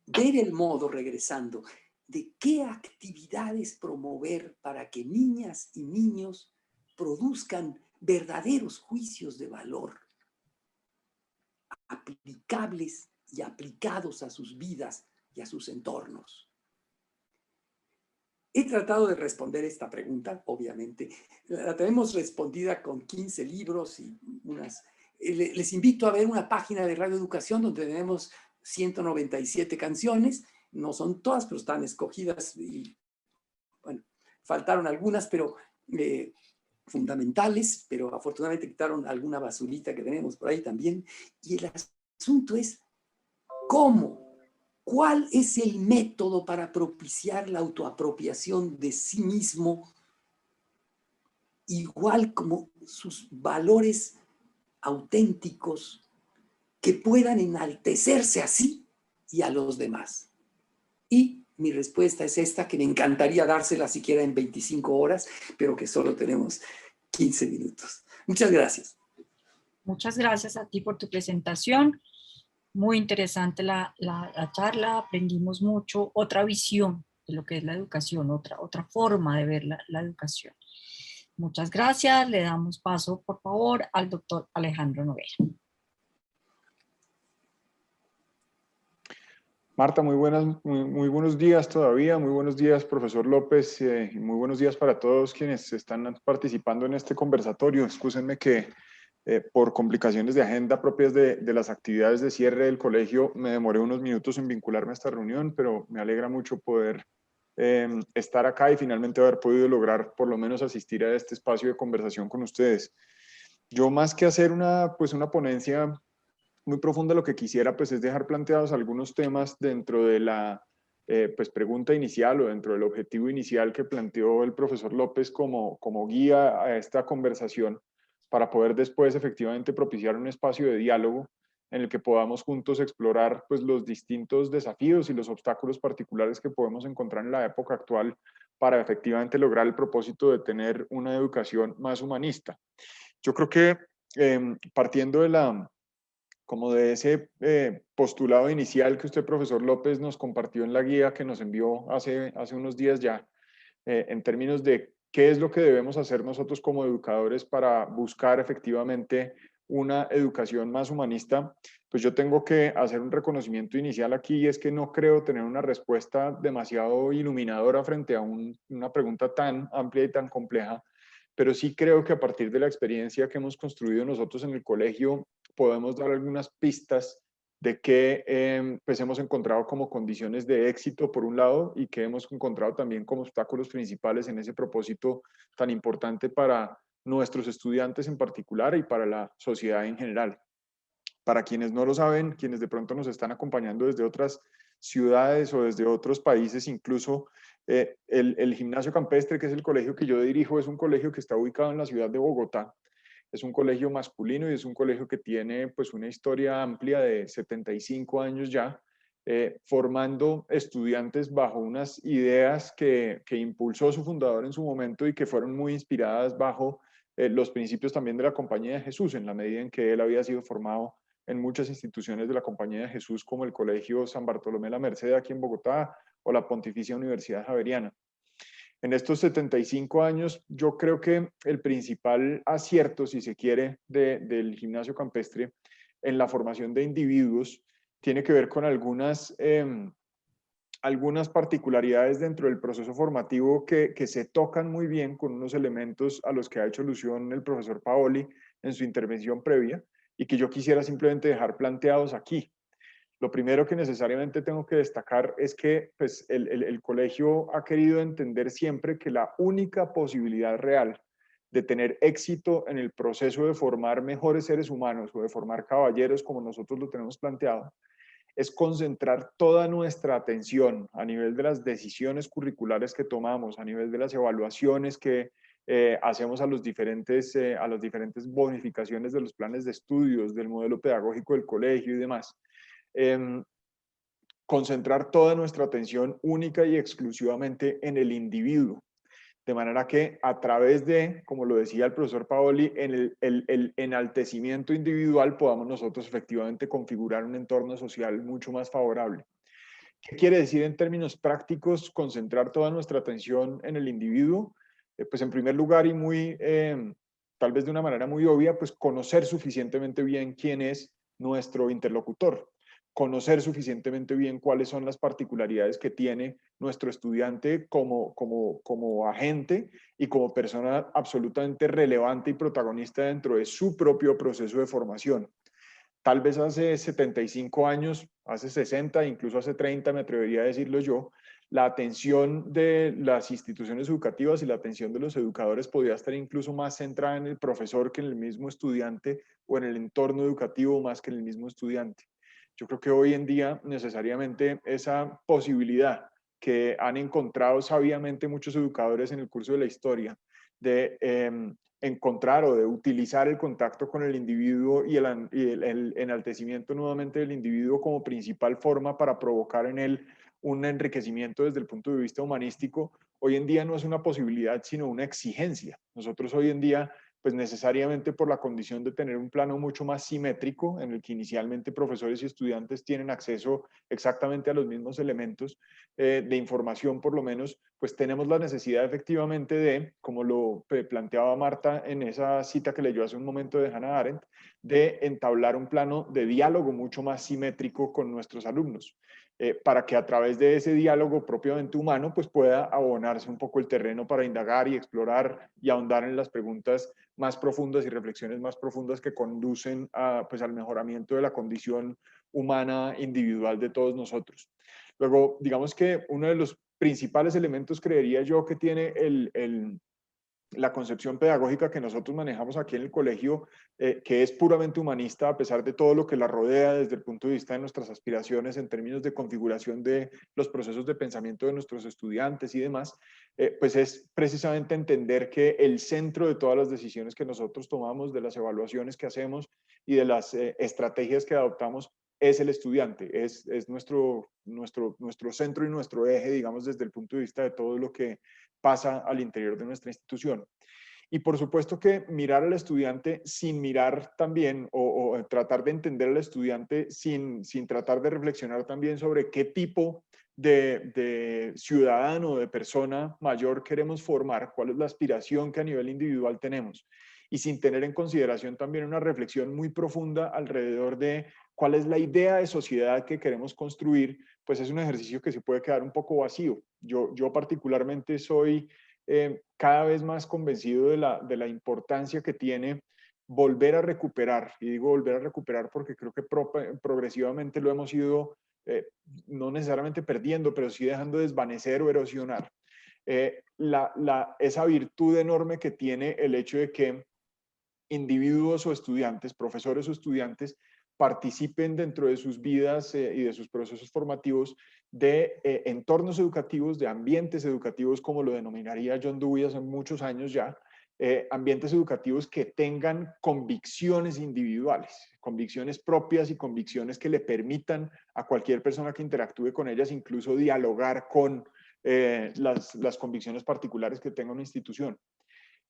ver el modo, regresando, de qué actividades promover para que niñas y niños produzcan verdaderos juicios de valor, aplicables y aplicados a sus vidas y a sus entornos. He tratado de responder esta pregunta, obviamente. La tenemos respondida con 15 libros y unas... Les invito a ver una página de Radio Educación donde tenemos 197 canciones. No son todas, pero están escogidas y, bueno, faltaron algunas, pero fundamentales, pero afortunadamente quitaron alguna basurita que tenemos por ahí también. Y el asunto es cómo. ¿Cuál es el método para propiciar la autoapropiación de sí mismo, igual como sus valores auténticos que puedan enaltecerse a sí y a los demás? Y mi respuesta es esta, que me encantaría dársela siquiera en 25 horas, pero que solo tenemos 15 minutos. Muchas gracias. Muchas gracias a ti por tu presentación. Muy interesante la charla, aprendimos mucho, otra visión de lo que es la educación, otra forma de ver la educación. Muchas gracias, le damos paso, por favor, al doctor Alejandro Noguera. Marta, muy buenos días todavía, muy buenos días, profesor López, y muy buenos días para todos quienes están participando en este conversatorio. Excúsenme que por complicaciones de agenda propias de las actividades de cierre del colegio, me demoré unos minutos en vincularme a esta reunión, pero me alegra mucho poder estar acá y finalmente haber podido lograr por lo menos asistir a este espacio de conversación con ustedes. Yo, más que hacer una ponencia muy profunda, lo que quisiera pues es dejar planteados algunos temas dentro de la pregunta inicial o dentro del objetivo inicial que planteó el profesor López como guía a esta conversación, para poder después efectivamente propiciar un espacio de diálogo en el que podamos juntos explorar pues los distintos desafíos y los obstáculos particulares que podemos encontrar en la época actual para efectivamente lograr el propósito de tener una educación más humanista. Yo creo que partiendo de ese postulado inicial que usted, profesor López, nos compartió en la guía que nos envió hace unos días ya, en términos de qué es lo que debemos hacer nosotros como educadores para buscar efectivamente una educación más humanista, pues yo tengo que hacer un reconocimiento inicial aquí, y es que no creo tener una respuesta demasiado iluminadora frente a una pregunta tan amplia y tan compleja, pero sí creo que a partir de la experiencia que hemos construido nosotros en el colegio, podemos dar algunas pistas de qué pues hemos encontrado como condiciones de éxito por un lado, y que hemos encontrado también como obstáculos principales en ese propósito tan importante para nuestros estudiantes en particular y para la sociedad en general. Para quienes no lo saben, quienes de pronto nos están acompañando desde otras ciudades o desde otros países incluso, el Gimnasio Campestre, que es el colegio que yo dirijo, es un colegio que está ubicado en la ciudad de Bogotá. Es un colegio masculino y es un colegio que tiene pues una historia amplia de 75 años ya, formando estudiantes bajo unas ideas que impulsó su fundador en su momento y que fueron muy inspiradas bajo los principios también de la Compañía de Jesús, en la medida en que él había sido formado en muchas instituciones de la Compañía de Jesús, como el Colegio San Bartolomé la Merced aquí en Bogotá o la Pontificia Universidad Javeriana. En estos 75 años, yo creo que el principal acierto, si se quiere, del Gimnasio Campestre en la formación de individuos tiene que ver con algunas particularidades dentro del proceso formativo que se tocan muy bien con unos elementos a los que ha hecho alusión el profesor Paoli en su intervención previa, y que yo quisiera simplemente dejar planteados aquí. Lo primero que necesariamente tengo que destacar es que pues, el colegio ha querido entender siempre que la única posibilidad real de tener éxito en el proceso de formar mejores seres humanos o de formar caballeros, como nosotros lo tenemos planteado, es concentrar toda nuestra atención a nivel de las decisiones curriculares que tomamos, a nivel de las evaluaciones que hacemos a las diferentes bonificaciones de los planes de estudios, del modelo pedagógico del colegio y demás. Concentrar toda nuestra atención única y exclusivamente en el individuo. De manera que a través de, como lo decía el profesor Paoli, en el enaltecimiento individual podamos nosotros efectivamente configurar un entorno social mucho más favorable. ¿Qué quiere decir en términos prácticos concentrar toda nuestra atención en el individuo? Pues en primer lugar y muy, tal vez de una manera muy obvia, pues conocer suficientemente bien quién es nuestro interlocutor. Conocer suficientemente bien cuáles son las particularidades que tiene nuestro estudiante como agente y como persona absolutamente relevante y protagonista dentro de su propio proceso de formación. Tal vez hace 75 años, hace 60, incluso hace 30, me atrevería a decirlo yo, la atención de las instituciones educativas y la atención de los educadores podía estar incluso más centrada en el profesor que en el mismo estudiante o en el entorno educativo más que en el mismo estudiante. Yo creo que hoy en día necesariamente esa posibilidad que han encontrado sabiamente muchos educadores en el curso de la historia de encontrar o de utilizar el contacto con el individuo y el enaltecimiento nuevamente del individuo como principal forma para provocar en él un enriquecimiento desde el punto de vista humanístico, hoy en día no es una posibilidad, sino una exigencia. Nosotros hoy en día, pues necesariamente por la condición de tener un plano mucho más simétrico, en el que inicialmente profesores y estudiantes tienen acceso exactamente a los mismos elementos de información, por lo menos, pues tenemos la necesidad efectivamente de, como lo planteaba Marta en esa cita que leyó hace un momento de Hannah Arendt, de entablar un plano de diálogo mucho más simétrico con nuestros alumnos. Para que a través de ese diálogo propiamente humano pues pueda abonarse un poco el terreno para indagar y explorar y ahondar en las preguntas más profundas y reflexiones más profundas que conducen pues, al mejoramiento de la condición humana individual de todos nosotros. Luego, digamos que uno de los principales elementos, creería yo, que tiene la concepción pedagógica que nosotros manejamos aquí en el colegio, que es puramente humanista, a pesar de todo lo que la rodea desde el punto de vista de nuestras aspiraciones en términos de configuración de los procesos de pensamiento de nuestros estudiantes y demás, pues es precisamente entender que el centro de todas las decisiones que nosotros tomamos, de las evaluaciones que hacemos y de las estrategias que adoptamos, es el estudiante, es nuestro centro y nuestro eje, digamos, desde el punto de vista de todo lo que pasa al interior de nuestra institución. Y por supuesto que mirar al estudiante sin mirar también, o tratar de entender al estudiante sin tratar de reflexionar también sobre qué tipo de ciudadano, de persona mayor queremos formar, cuál es la aspiración que a nivel individual tenemos, y sin tener en consideración también una reflexión muy profunda alrededor de cuál es la idea de sociedad que queremos construir, pues es un ejercicio que se puede quedar un poco vacío. Yo particularmente soy cada vez más convencido de la importancia que tiene volver a recuperar, y digo volver a recuperar porque creo que progresivamente lo hemos ido no necesariamente perdiendo, pero sí dejando desvanecer o erosionar. Esa virtud enorme que tiene el hecho de que individuos o estudiantes, profesores o estudiantes, participen dentro de sus vidas y de sus procesos formativos de entornos educativos, de ambientes educativos, como lo denominaría John Dewey hace muchos años ya, ambientes educativos que tengan convicciones individuales, convicciones propias y convicciones que le permitan a cualquier persona que interactúe con ellas incluso dialogar con las convicciones particulares que tenga una institución.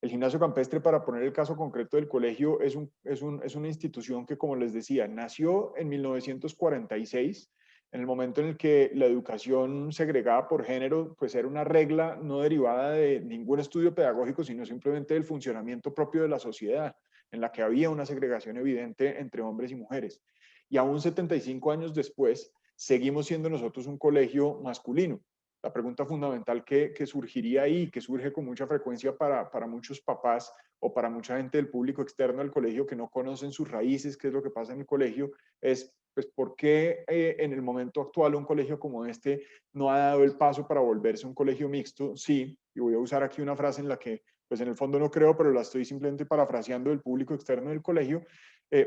El gimnasio campestre, para poner el caso concreto del colegio, es una institución que, como les decía, nació en 1946, en el momento en el que la educación segregada por género pues era una regla no derivada de ningún estudio pedagógico, sino simplemente del funcionamiento propio de la sociedad, en la que había una segregación evidente entre hombres y mujeres. Y aún 75 años después, seguimos siendo nosotros un colegio masculino. La pregunta fundamental que surgiría ahí, que surge con mucha frecuencia para muchos papás o para mucha gente del público externo al colegio que no conocen sus raíces, qué es lo que pasa en el colegio, es pues ¿por qué en el momento actual un colegio como este no ha dado el paso para volverse un colegio mixto? Sí, y voy a usar aquí una frase en la que pues en el fondo no creo, pero la estoy simplemente parafraseando del público externo del colegio.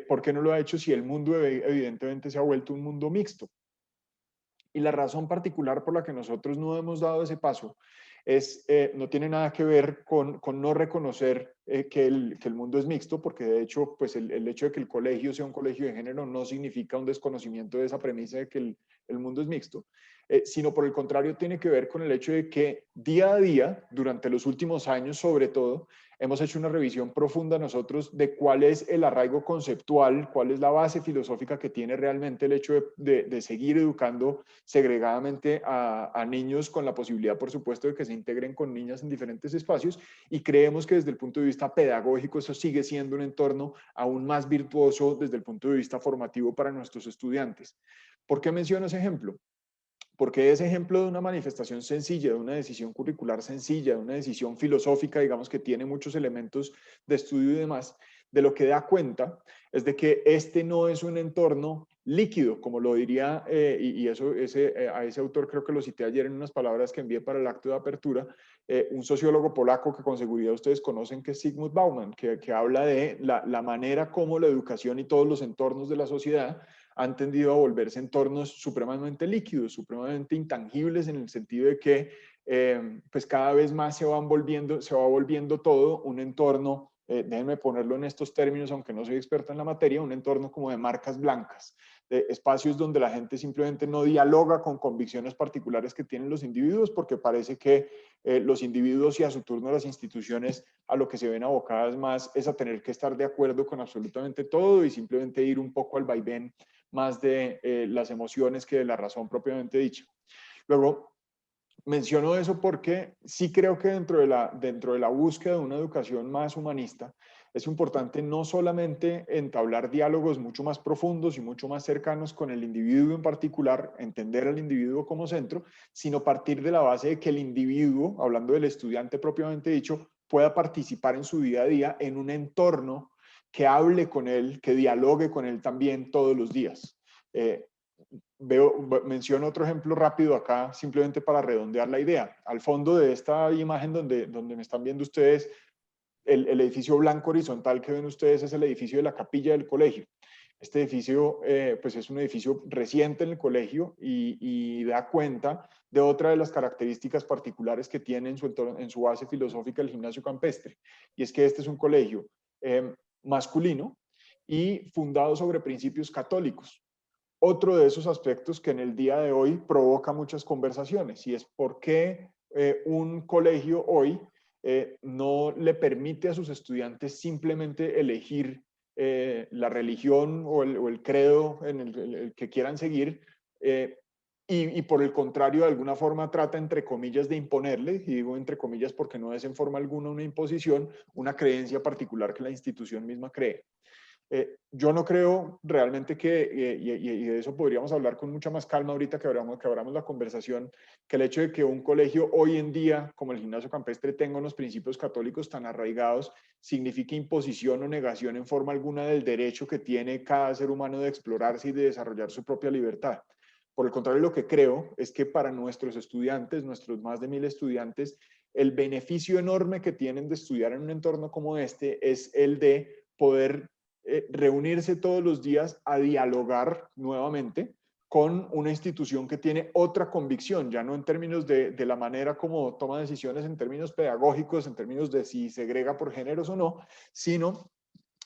¿Por qué no lo ha hecho si el mundo evidentemente se ha vuelto un mundo mixto? Y la razón particular por la que nosotros no hemos dado ese paso no tiene nada que ver con no reconocer que el mundo es mixto, porque de hecho, pues el hecho de que el colegio sea un colegio de género no significa un desconocimiento de esa premisa de que el mundo es mixto, sino por el contrario tiene que ver con el hecho de que día a día, durante los últimos años sobre todo, hemos hecho una revisión profunda nosotros de cuál es el arraigo conceptual, cuál es la base filosófica que tiene realmente el hecho de seguir educando segregadamente a niños, con la posibilidad, por supuesto, de que se integren con niñas en diferentes espacios, y creemos que desde el punto de vista pedagógico eso sigue siendo un entorno aún más virtuoso desde el punto de vista formativo para nuestros estudiantes. ¿Por qué menciono ese ejemplo? Porque es ejemplo de una manifestación sencilla, de una decisión curricular sencilla, de una decisión filosófica, digamos, que tiene muchos elementos de estudio y demás. De lo que da cuenta es de que este no es un entorno líquido, como lo diría, y eso, a ese autor creo que lo cité ayer en unas palabras que envié para el acto de apertura, un sociólogo polaco que con seguridad ustedes conocen, que es Zygmunt Bauman, que habla de la manera como la educación y todos los entornos de la sociedad han tendido a volverse entornos supremamente líquidos, supremamente intangibles, en el sentido de que pues cada vez más se va volviendo todo un entorno, déjenme ponerlo en estos términos, aunque no soy experto en la materia, un entorno como de marcas blancas, de espacios donde la gente simplemente no dialoga con convicciones particulares que tienen los individuos, porque parece que los individuos y a su turno las instituciones a lo que se ven abocadas más es a tener que estar de acuerdo con absolutamente todo y simplemente ir un poco al vaivén más de las emociones que de la razón propiamente dicha. Luego, menciono eso porque sí creo que dentro de la búsqueda de una educación más humanista, es importante no solamente entablar diálogos mucho más profundos y mucho más cercanos con el individuo en particular, entender al individuo como centro, sino partir de la base de que el individuo, hablando del estudiante propiamente dicho, pueda participar en su día a día en un entorno que hable con él, que dialogue con él también todos los días. Menciono otro ejemplo rápido acá, simplemente para redondear la idea. Al fondo de esta imagen donde me están viendo ustedes, el edificio blanco horizontal que ven ustedes es el edificio de la capilla del colegio. Este edificio pues es un edificio reciente en el colegio y da cuenta de otra de las características particulares que tiene en su base filosófica el gimnasio campestre. Y es que este es un colegio masculino y fundado sobre principios católicos. Otro de esos aspectos que en el día de hoy provoca muchas conversaciones, y es por qué un colegio hoy no le permite a sus estudiantes simplemente elegir la religión o el credo en el que quieran seguir, y por el contrario, de alguna forma trata, entre comillas, de imponerle, y digo entre comillas porque no es en forma alguna una imposición, una creencia particular que la institución misma cree. Yo no creo realmente que, y de eso podríamos hablar con mucha más calma ahorita que abramos la conversación, que el hecho de que un colegio hoy en día, como el gimnasio campestre, tenga unos principios católicos tan arraigados, signifique imposición o negación en forma alguna del derecho que tiene cada ser humano de explorarse y de desarrollar su propia libertad. Por el contrario, lo que creo es que para nuestros estudiantes, nuestros más de 1000 estudiantes, el beneficio enorme que tienen de estudiar en un entorno como este es el de poder reunirse todos los días a dialogar nuevamente con una institución que tiene otra convicción, ya no en términos de la manera como toma decisiones en términos pedagógicos, en términos de si segrega por géneros o no, sino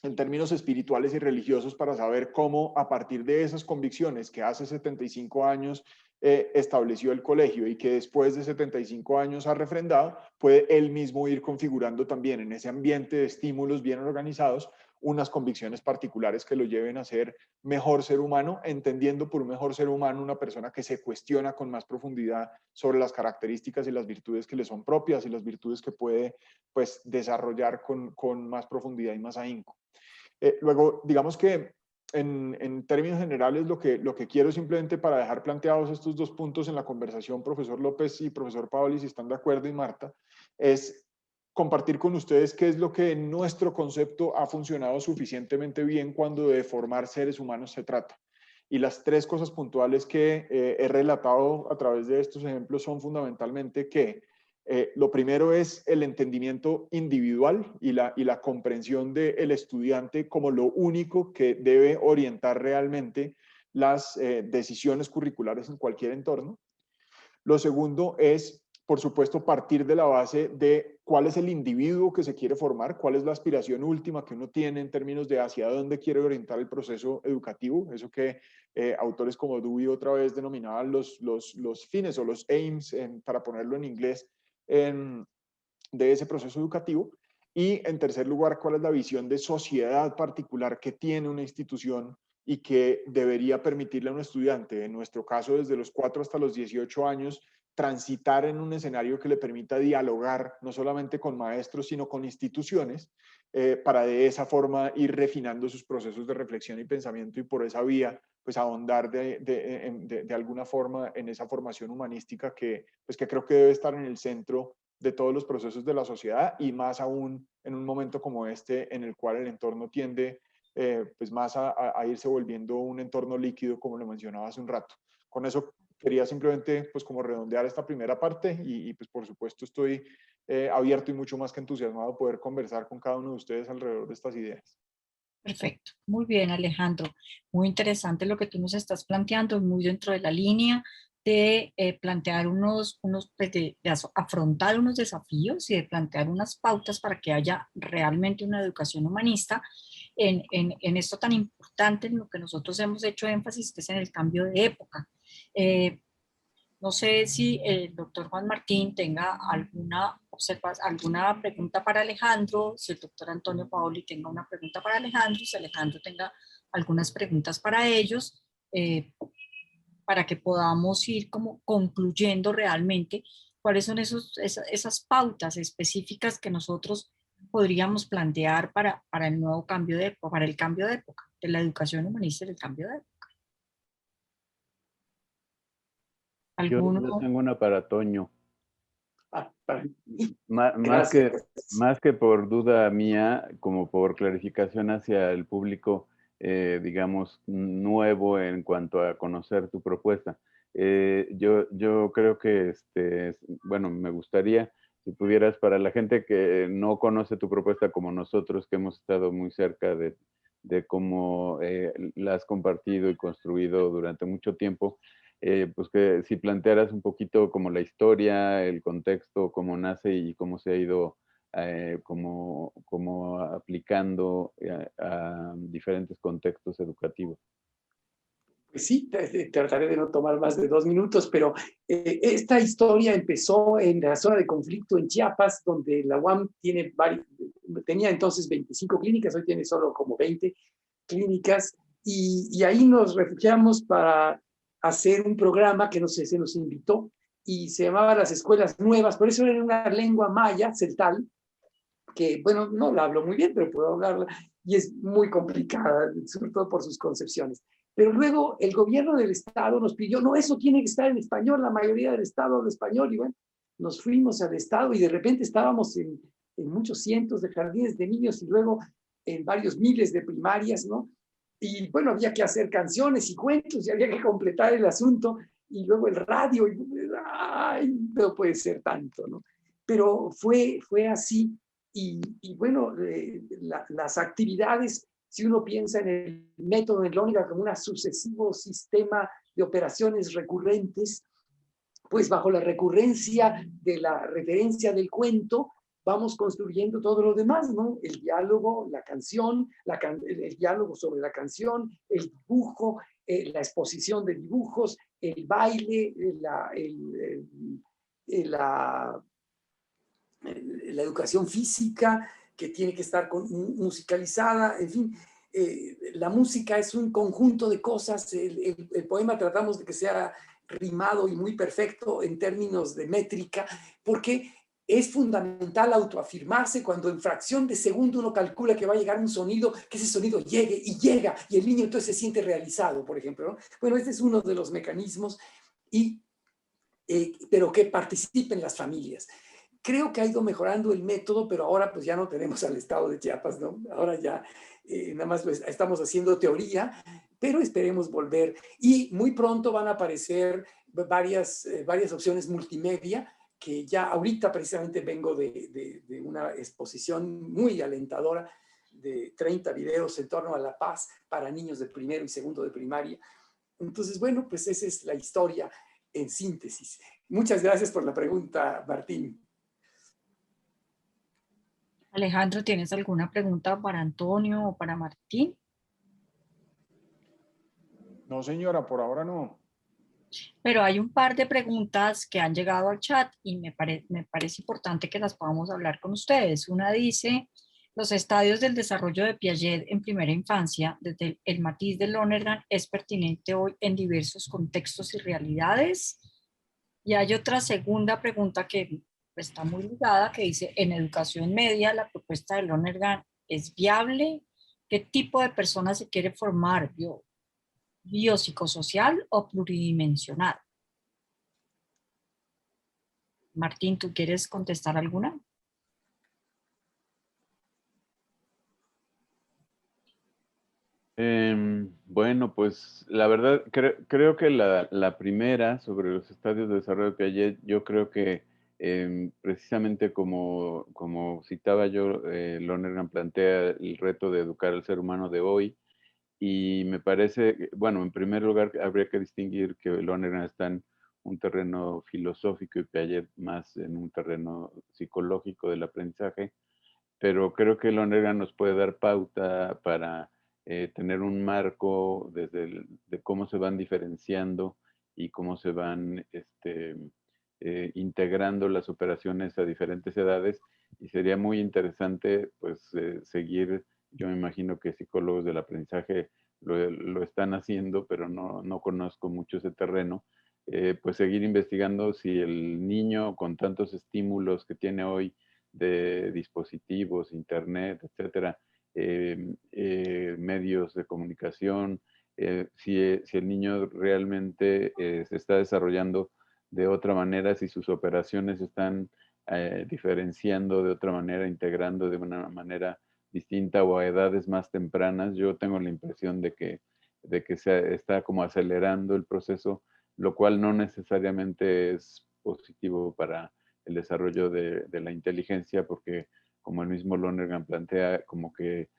en términos espirituales y religiosos, para saber cómo a partir de esas convicciones que hace 75 años estableció el colegio y que después de 75 años ha refrendado, puede él mismo ir configurando también en ese ambiente de estímulos bien organizados unas convicciones particulares que lo lleven a ser mejor ser humano, entendiendo por un mejor ser humano una persona que se cuestiona con más profundidad sobre las características y las virtudes que le son propias y las virtudes que puede pues desarrollar con más profundidad y más ahínco. Luego, digamos que en términos generales lo que quiero simplemente para dejar planteados estos dos puntos en la conversación, profesor López y profesor Paoli, si están de acuerdo, y Marta, es compartir con ustedes qué es lo que en nuestro concepto ha funcionado suficientemente bien cuando de formar seres humanos se trata. Y las tres cosas puntuales que he relatado a través de estos ejemplos son fundamentalmente que lo primero es el entendimiento individual y la comprensión del estudiante como lo único que debe orientar realmente las decisiones curriculares en cualquier entorno. Lo segundo es, por supuesto, partir de la base de cuál es el individuo que se quiere formar, cuál es la aspiración última que uno tiene en términos de hacia dónde quiere orientar el proceso educativo, eso que autores como Dewey otra vez denominaban los fines o los aims, para ponerlo en inglés, de ese proceso educativo. Y en tercer lugar, cuál es la visión de sociedad particular que tiene una institución y que debería permitirle a un estudiante, en nuestro caso desde los 4 hasta los 18 años, transitar en un escenario que le permita dialogar no solamente con maestros, sino con instituciones, para de esa forma ir refinando sus procesos de reflexión y pensamiento y por esa vía, pues ahondar de alguna forma en esa formación humanística que creo que debe estar en el centro de todos los procesos de la sociedad y más aún en un momento como este en el cual el entorno tiende pues más a irse volviendo un entorno líquido, como lo mencionaba hace un rato. Con eso quería simplemente pues como redondear esta primera parte y pues por supuesto estoy abierto y mucho más que entusiasmado de poder conversar con cada uno de ustedes alrededor de estas ideas. Perfecto, muy bien, Alejandro. Muy interesante lo que tú nos estás planteando, muy dentro de la línea de plantear pues de afrontar unos desafíos y de plantear unas pautas para que haya realmente una educación humanista en esto tan importante en lo que nosotros hemos hecho énfasis, que es en el cambio de época. No sé si el doctor Juan Martín tenga alguna pregunta para Alejandro, si el doctor Antonio Paoli tenga una pregunta para Alejandro, si Alejandro tenga algunas preguntas para ellos, para que podamos ir como concluyendo realmente cuáles son esas pautas específicas que nosotros podríamos plantear para el nuevo cambio de época, para el cambio de época, de la educación humanista y del cambio de época. Yo tengo una para Toño. Más que por duda mía, como por clarificación hacia el público, digamos, nuevo en cuanto a conocer tu propuesta. Yo creo que, bueno, me gustaría, si pudieras, para la gente que no conoce tu propuesta como nosotros, que hemos estado muy cerca de cómo la has compartido y construido durante mucho tiempo, pues que si plantearas un poquito como la historia, el contexto, cómo nace y cómo se ha ido como aplicando a diferentes contextos educativos. Pues sí, trataré de no tomar más de 2 minutos, pero esta historia empezó en la zona de conflicto en Chiapas, donde la UAM tenía entonces 25 clínicas, hoy tiene solo como 20 clínicas, y ahí nos refugiamos para hacer un programa que se nos invitó, y se llamaba Las Escuelas Nuevas, por eso era en una lengua maya, celtal, que, bueno, no la hablo muy bien, pero puedo hablarla, y es muy complicada, sobre todo por sus concepciones. Pero luego el gobierno del estado nos pidió, no, eso tiene que estar en español, la mayoría del estado habla español, y bueno, nos fuimos al estado y de repente estábamos en muchos cientos de jardines de niños y luego en varios miles de primarias, ¿no? Y bueno, había que hacer canciones y cuentos y había que completar el asunto y luego el radio, y ay, no puede ser tanto, ¿no? Pero fue así y bueno, las actividades, si uno piensa en el método de Lóniga como un sucesivo sistema de operaciones recurrentes, pues bajo la recurrencia de la referencia del cuento, vamos construyendo todo lo demás, ¿no? El diálogo, la canción, el diálogo sobre la canción, el dibujo, la exposición de dibujos, el baile, la educación física, que tiene que estar musicalizada, en fin. La música es un conjunto de cosas. El poema tratamos de que sea rimado y muy perfecto en términos de métrica, porque es fundamental autoafirmarse cuando en fracción de segundo uno calcula que va a llegar un sonido, que ese sonido llegue y llega, y el niño entonces se siente realizado, por ejemplo, ¿no? Bueno, este es uno de los mecanismos, pero que participen las familias. Creo que ha ido mejorando el método, pero ahora pues ya no tenemos al estado de Chiapas, ¿no? Ahora ya nada más estamos haciendo teoría, pero esperemos volver. Y muy pronto van a aparecer varias opciones multimedia, que ya ahorita precisamente vengo de una exposición muy alentadora de 30 videos en torno a la paz para niños de primero y segundo de primaria, Entonces, bueno, pues esa es la historia en síntesis. Muchas gracias por la pregunta, Martín. Alejandro, ¿tienes alguna pregunta para Antonio o para Martín? No, señora, por ahora no. Pero hay un par de preguntas que han llegado al chat y me parece importante que las podamos hablar con ustedes. Una dice, los estadios del desarrollo de Piaget en primera infancia, desde el matiz de Lonergan, ¿es pertinente hoy en diversos contextos y realidades? Y hay otra segunda pregunta que está muy ligada, que dice, en educación media, ¿la propuesta de Lonergan es viable? ¿Qué tipo de persona se quiere formar? ¿Biopsicosocial o pluridimensional? Martín, ¿tú quieres contestar alguna? Bueno, pues la verdad, creo que la primera sobre los estadios de desarrollo de Piaget, yo creo que precisamente como citaba yo, Lonergan plantea el reto de educar al ser humano de hoy, y me parece, bueno, en primer lugar habría que distinguir que Lonergan está en un terreno filosófico y Piaget más en un terreno psicológico del aprendizaje, pero creo que Lonergan nos puede dar pauta para tener un marco de cómo se van diferenciando y cómo se van integrando las operaciones a diferentes edades, y sería muy interesante pues seguir. Yo me imagino que psicólogos del aprendizaje lo están haciendo, pero no conozco mucho ese terreno, pues seguir investigando si el niño con tantos estímulos que tiene hoy de dispositivos, internet, etcétera, medios de comunicación, si el niño realmente se está desarrollando de otra manera, si sus operaciones están diferenciando de otra manera, integrando de una manera distinta o a edades más tempranas. Yo tengo la impresión de que se está como acelerando el proceso, lo cual no necesariamente es positivo para el desarrollo de la inteligencia, porque como el mismo Lonergan plantea, como que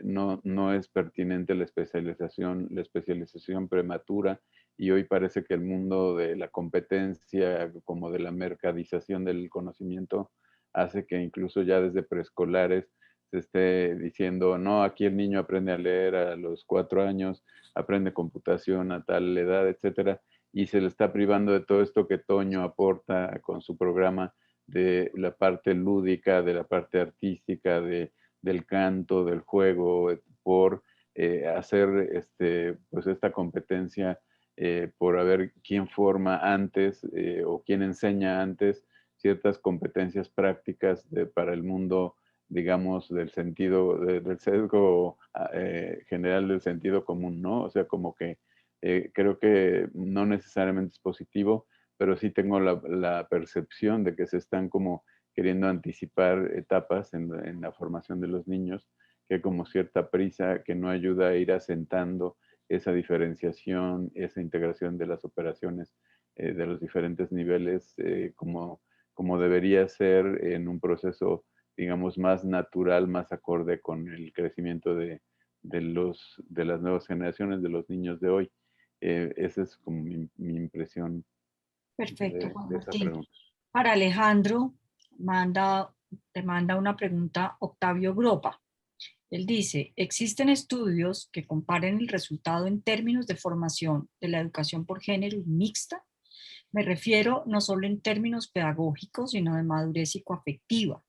no es pertinente la especialización prematura, y hoy parece que el mundo de la competencia, como de la mercadización del conocimiento, hace que incluso ya desde preescolares se esté diciendo, no, aquí el niño aprende a leer a los 4 años, aprende computación a tal edad, etcétera, y se le está privando de todo esto que Toño aporta con su programa, de la parte lúdica, de la parte artística, del canto, del juego, por hacer pues esta competencia por a ver quién forma antes o quién enseña antes ciertas competencias prácticas para el mundo, digamos, del sentido, del sesgo general del sentido común, ¿no? O sea, como que creo que no necesariamente es positivo, pero sí tengo la percepción de que se están como queriendo anticipar etapas en la formación de los niños, que hay como cierta prisa que no ayuda a ir asentando esa diferenciación, esa integración de las operaciones de los diferentes niveles, como debería ser en un proceso, digamos, más natural, más acorde con el crecimiento de las nuevas generaciones, de los niños de hoy. Esa es como mi impresión Perfecto, de Juan esa Martín. pregunta. Para Alejandro, te manda una pregunta Octavio Gropa. Él dice, ¿existen estudios que comparen el resultado en términos de formación de la educación por género y mixta? Me refiero no solo en términos pedagógicos, sino de madurez psicoafectiva.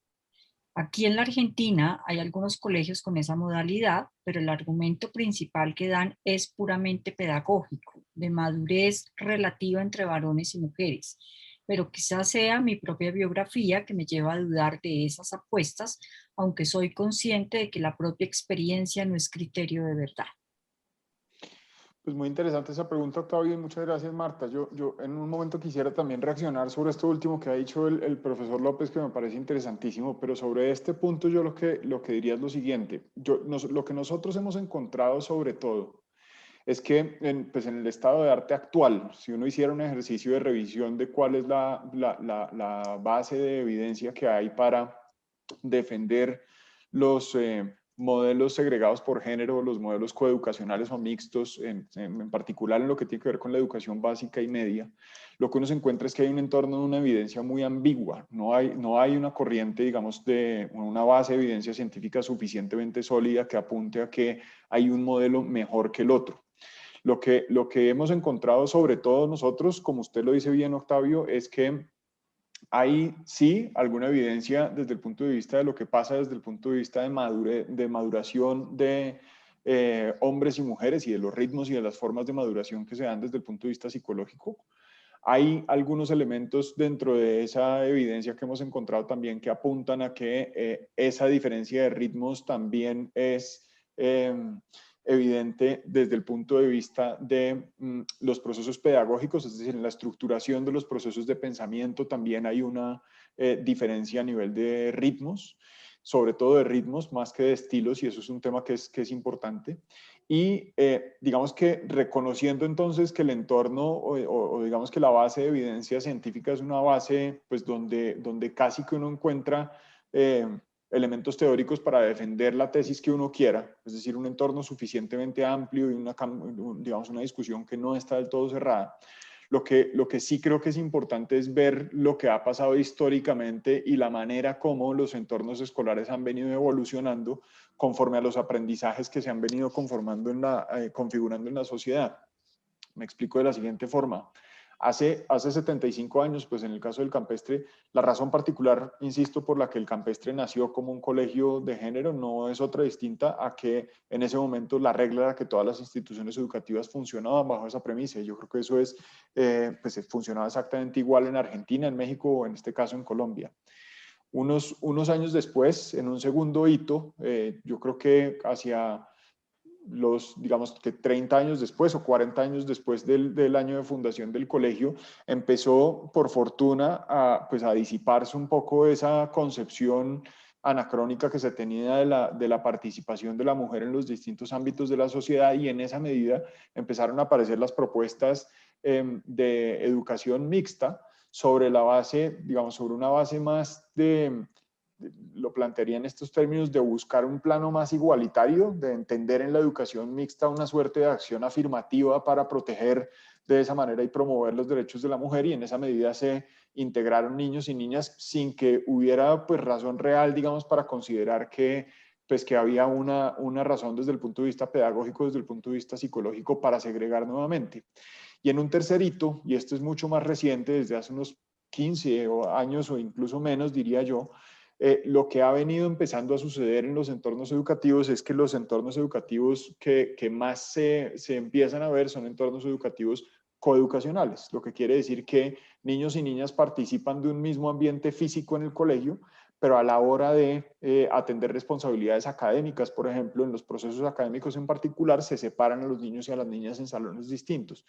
Aquí en la Argentina hay algunos colegios con esa modalidad, pero el argumento principal que dan es puramente pedagógico, de madurez relativa entre varones y mujeres. Pero quizás sea mi propia biografía que me lleva a dudar de esas apuestas, aunque soy consciente de que la propia experiencia no es criterio de verdad. Pues muy interesante esa pregunta, Octavio, y muchas gracias, Marta. Yo en un momento quisiera también reaccionar sobre esto último que ha dicho el profesor López, que me parece interesantísimo, pero sobre este punto yo lo que diría es lo siguiente. Lo que nosotros hemos encontrado sobre todo es que pues en el estado de arte actual, si uno hiciera un ejercicio de revisión de cuál es la base de evidencia que hay para defender los modelos segregados por género, los modelos coeducacionales o mixtos, en particular en lo que tiene que ver con la educación básica y media, lo que uno se encuentra es que hay un entorno de una evidencia muy ambigua. No hay una corriente, digamos, de una base de evidencia científica suficientemente sólida que apunte a que hay un modelo mejor que el otro. Lo que hemos encontrado, sobre todo nosotros, como usted lo dice bien, Octavio, es que hay sí alguna evidencia desde el punto de vista de lo que pasa desde el punto de vista de maduración de hombres y mujeres, y de los ritmos y de las formas de maduración que se dan desde el punto de vista psicológico. Hay algunos elementos dentro de esa evidencia que hemos encontrado también que apuntan a que esa diferencia de ritmos también es evidente desde el punto de vista de los procesos pedagógicos, es decir, en la estructuración de los procesos de pensamiento también hay una diferencia a nivel de ritmos, sobre todo de ritmos más que de estilos, y eso es un tema que es importante. Y digamos que reconociendo entonces que el entorno o digamos que la base de evidencia científica es una base pues donde casi que uno encuentra elementos teóricos para defender la tesis que uno quiera, es decir, un entorno suficientemente amplio y digamos una discusión que no está del todo cerrada. Lo que sí creo que es importante es ver lo que ha pasado históricamente y la manera como los entornos escolares han venido evolucionando conforme a los aprendizajes que se han venido configurando en la sociedad. Me explico de la siguiente forma. Hace 75 años, pues en el caso del Campestre, la razón particular, insisto, por la que el Campestre nació como un colegio de género no es otra distinta a que en ese momento la regla era que todas las instituciones educativas funcionaban bajo esa premisa. Y yo creo que eso pues funcionaba exactamente igual en Argentina, en México o en este caso en Colombia. Unos años después, en un segundo hito, yo creo que hacia digamos que 30 años después o 40 años después del año de fundación del colegio, empezó por fortuna pues a disiparse un poco esa concepción anacrónica que se tenía de la participación de la mujer en los distintos ámbitos de la sociedad, y en esa medida empezaron a aparecer las propuestas de educación mixta sobre la base, digamos, sobre una base más lo plantearía en estos términos, de buscar un plano más igualitario, de entender en la educación mixta una suerte de acción afirmativa para proteger de esa manera y promover los derechos de la mujer, y en esa medida se integraron niños y niñas sin que hubiera pues razón real, digamos, para considerar que había una razón desde el punto de vista pedagógico, desde el punto de vista psicológico para segregar nuevamente. Y en un tercer hito, y esto es mucho más reciente, desde hace unos 15 años o incluso menos, diría yo, lo que ha venido empezando a suceder en los entornos educativos es que los entornos educativos que más se empiezan a ver son entornos educativos coeducacionales, lo que quiere decir que niños y niñas participan de un mismo ambiente físico en el colegio, pero a la hora de atender responsabilidades académicas, por ejemplo, en los procesos académicos en particular, se separan a los niños y a las niñas en salones distintos.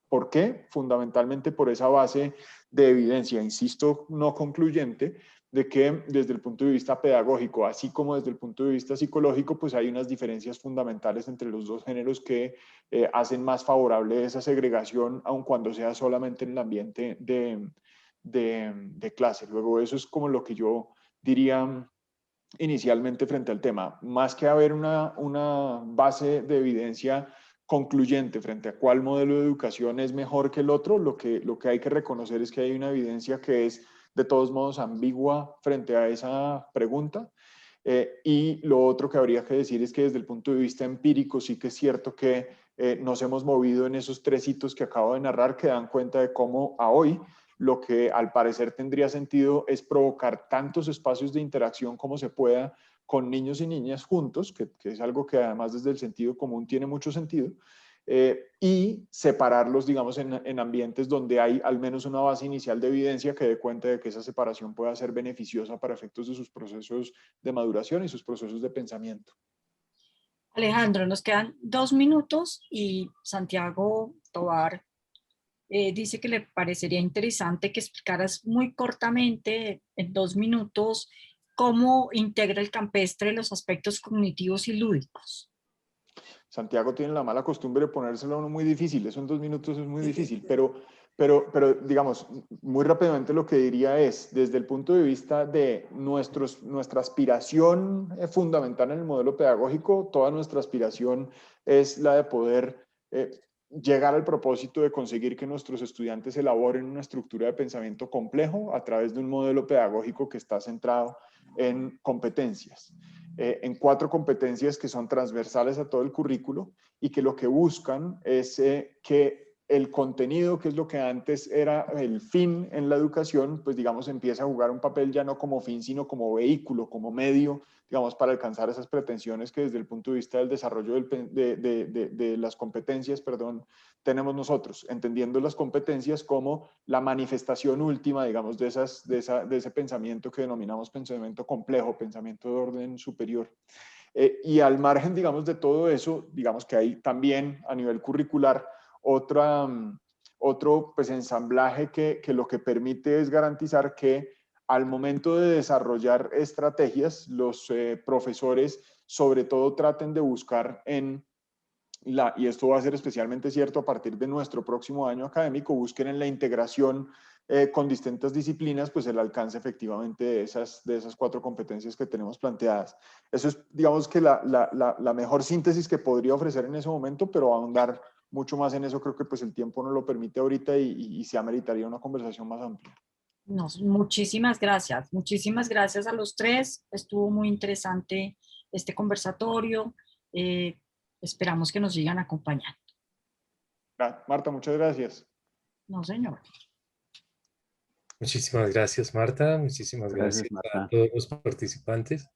¿Por qué? Fundamentalmente por esa base de evidencia, insisto, no concluyente, de que desde el punto de vista pedagógico, así como desde el punto de vista psicológico, pues hay unas diferencias fundamentales entre los dos géneros que hacen más favorable esa segregación, aun cuando sea solamente en el ambiente de clase. Luego, eso es como lo que yo diría inicialmente frente al tema. Más que haber una base de evidencia concluyente frente a cuál modelo de educación es mejor que el otro, lo que hay que reconocer es que hay una evidencia que es de todos modos ambigua frente a esa pregunta. Y lo otro que habría que decir es que desde el punto de vista empírico sí que es cierto que nos hemos movido en esos tres hitos que acabo de narrar, que dan cuenta de cómo a hoy lo que al parecer tendría sentido es provocar tantos espacios de interacción como se pueda con niños y niñas juntos, que es algo que además desde el sentido común tiene mucho sentido, y separarlos, digamos, en ambientes donde hay al menos una base inicial de evidencia que dé cuenta de que esa separación pueda ser beneficiosa para efectos de sus procesos de maduración y sus procesos de pensamiento. Alejandro, nos quedan 2 minutos y Santiago Tovar dice que le parecería interesante que explicaras muy cortamente, en 2 minutos, cómo integra el campestre los aspectos cognitivos y lúdicos. Santiago tiene la mala costumbre de ponérselo a uno muy difícil, eso en 2 minutos es muy difícil, pero pero digamos, muy rápidamente lo que diría es, desde el punto de vista de nuestra aspiración fundamental en el modelo pedagógico, toda nuestra aspiración es la de poder llegar al propósito de conseguir que nuestros estudiantes elaboren una estructura de pensamiento complejo a través de un modelo pedagógico que está centrado en competencias, en 4 competencias que son transversales a todo el currículo y que lo que buscan es que el contenido, que es lo que antes era el fin en la educación, pues digamos empieza a jugar un papel ya no como fin, sino como vehículo, como medio, digamos, para alcanzar esas pretensiones que desde el punto de vista del desarrollo de las competencias, tenemos nosotros, entendiendo las competencias como la manifestación última, digamos, de ese pensamiento que denominamos pensamiento complejo, pensamiento de orden superior. Y al margen, digamos, de todo eso, digamos que hay también a nivel curricular otro pues, ensamblaje que lo que permite es garantizar que al momento de desarrollar estrategias, los profesores sobre todo traten de buscar y esto va a ser especialmente cierto a partir de nuestro próximo año académico, busquen en la integración con distintas disciplinas, pues el alcance efectivamente de esas 4 competencias que tenemos planteadas. Eso es, digamos que la mejor síntesis que podría ofrecer en ese momento, pero ahondar mucho más en eso creo que pues el tiempo no lo permite ahorita y se ameritaría una conversación más amplia. No, muchísimas gracias a los 3, estuvo muy interesante este conversatorio, esperamos que nos sigan acompañando. Marta, muchas gracias. No, señor. Muchísimas gracias, Marta. Muchísimas Gracias, gracias Marta. a todos los participantes.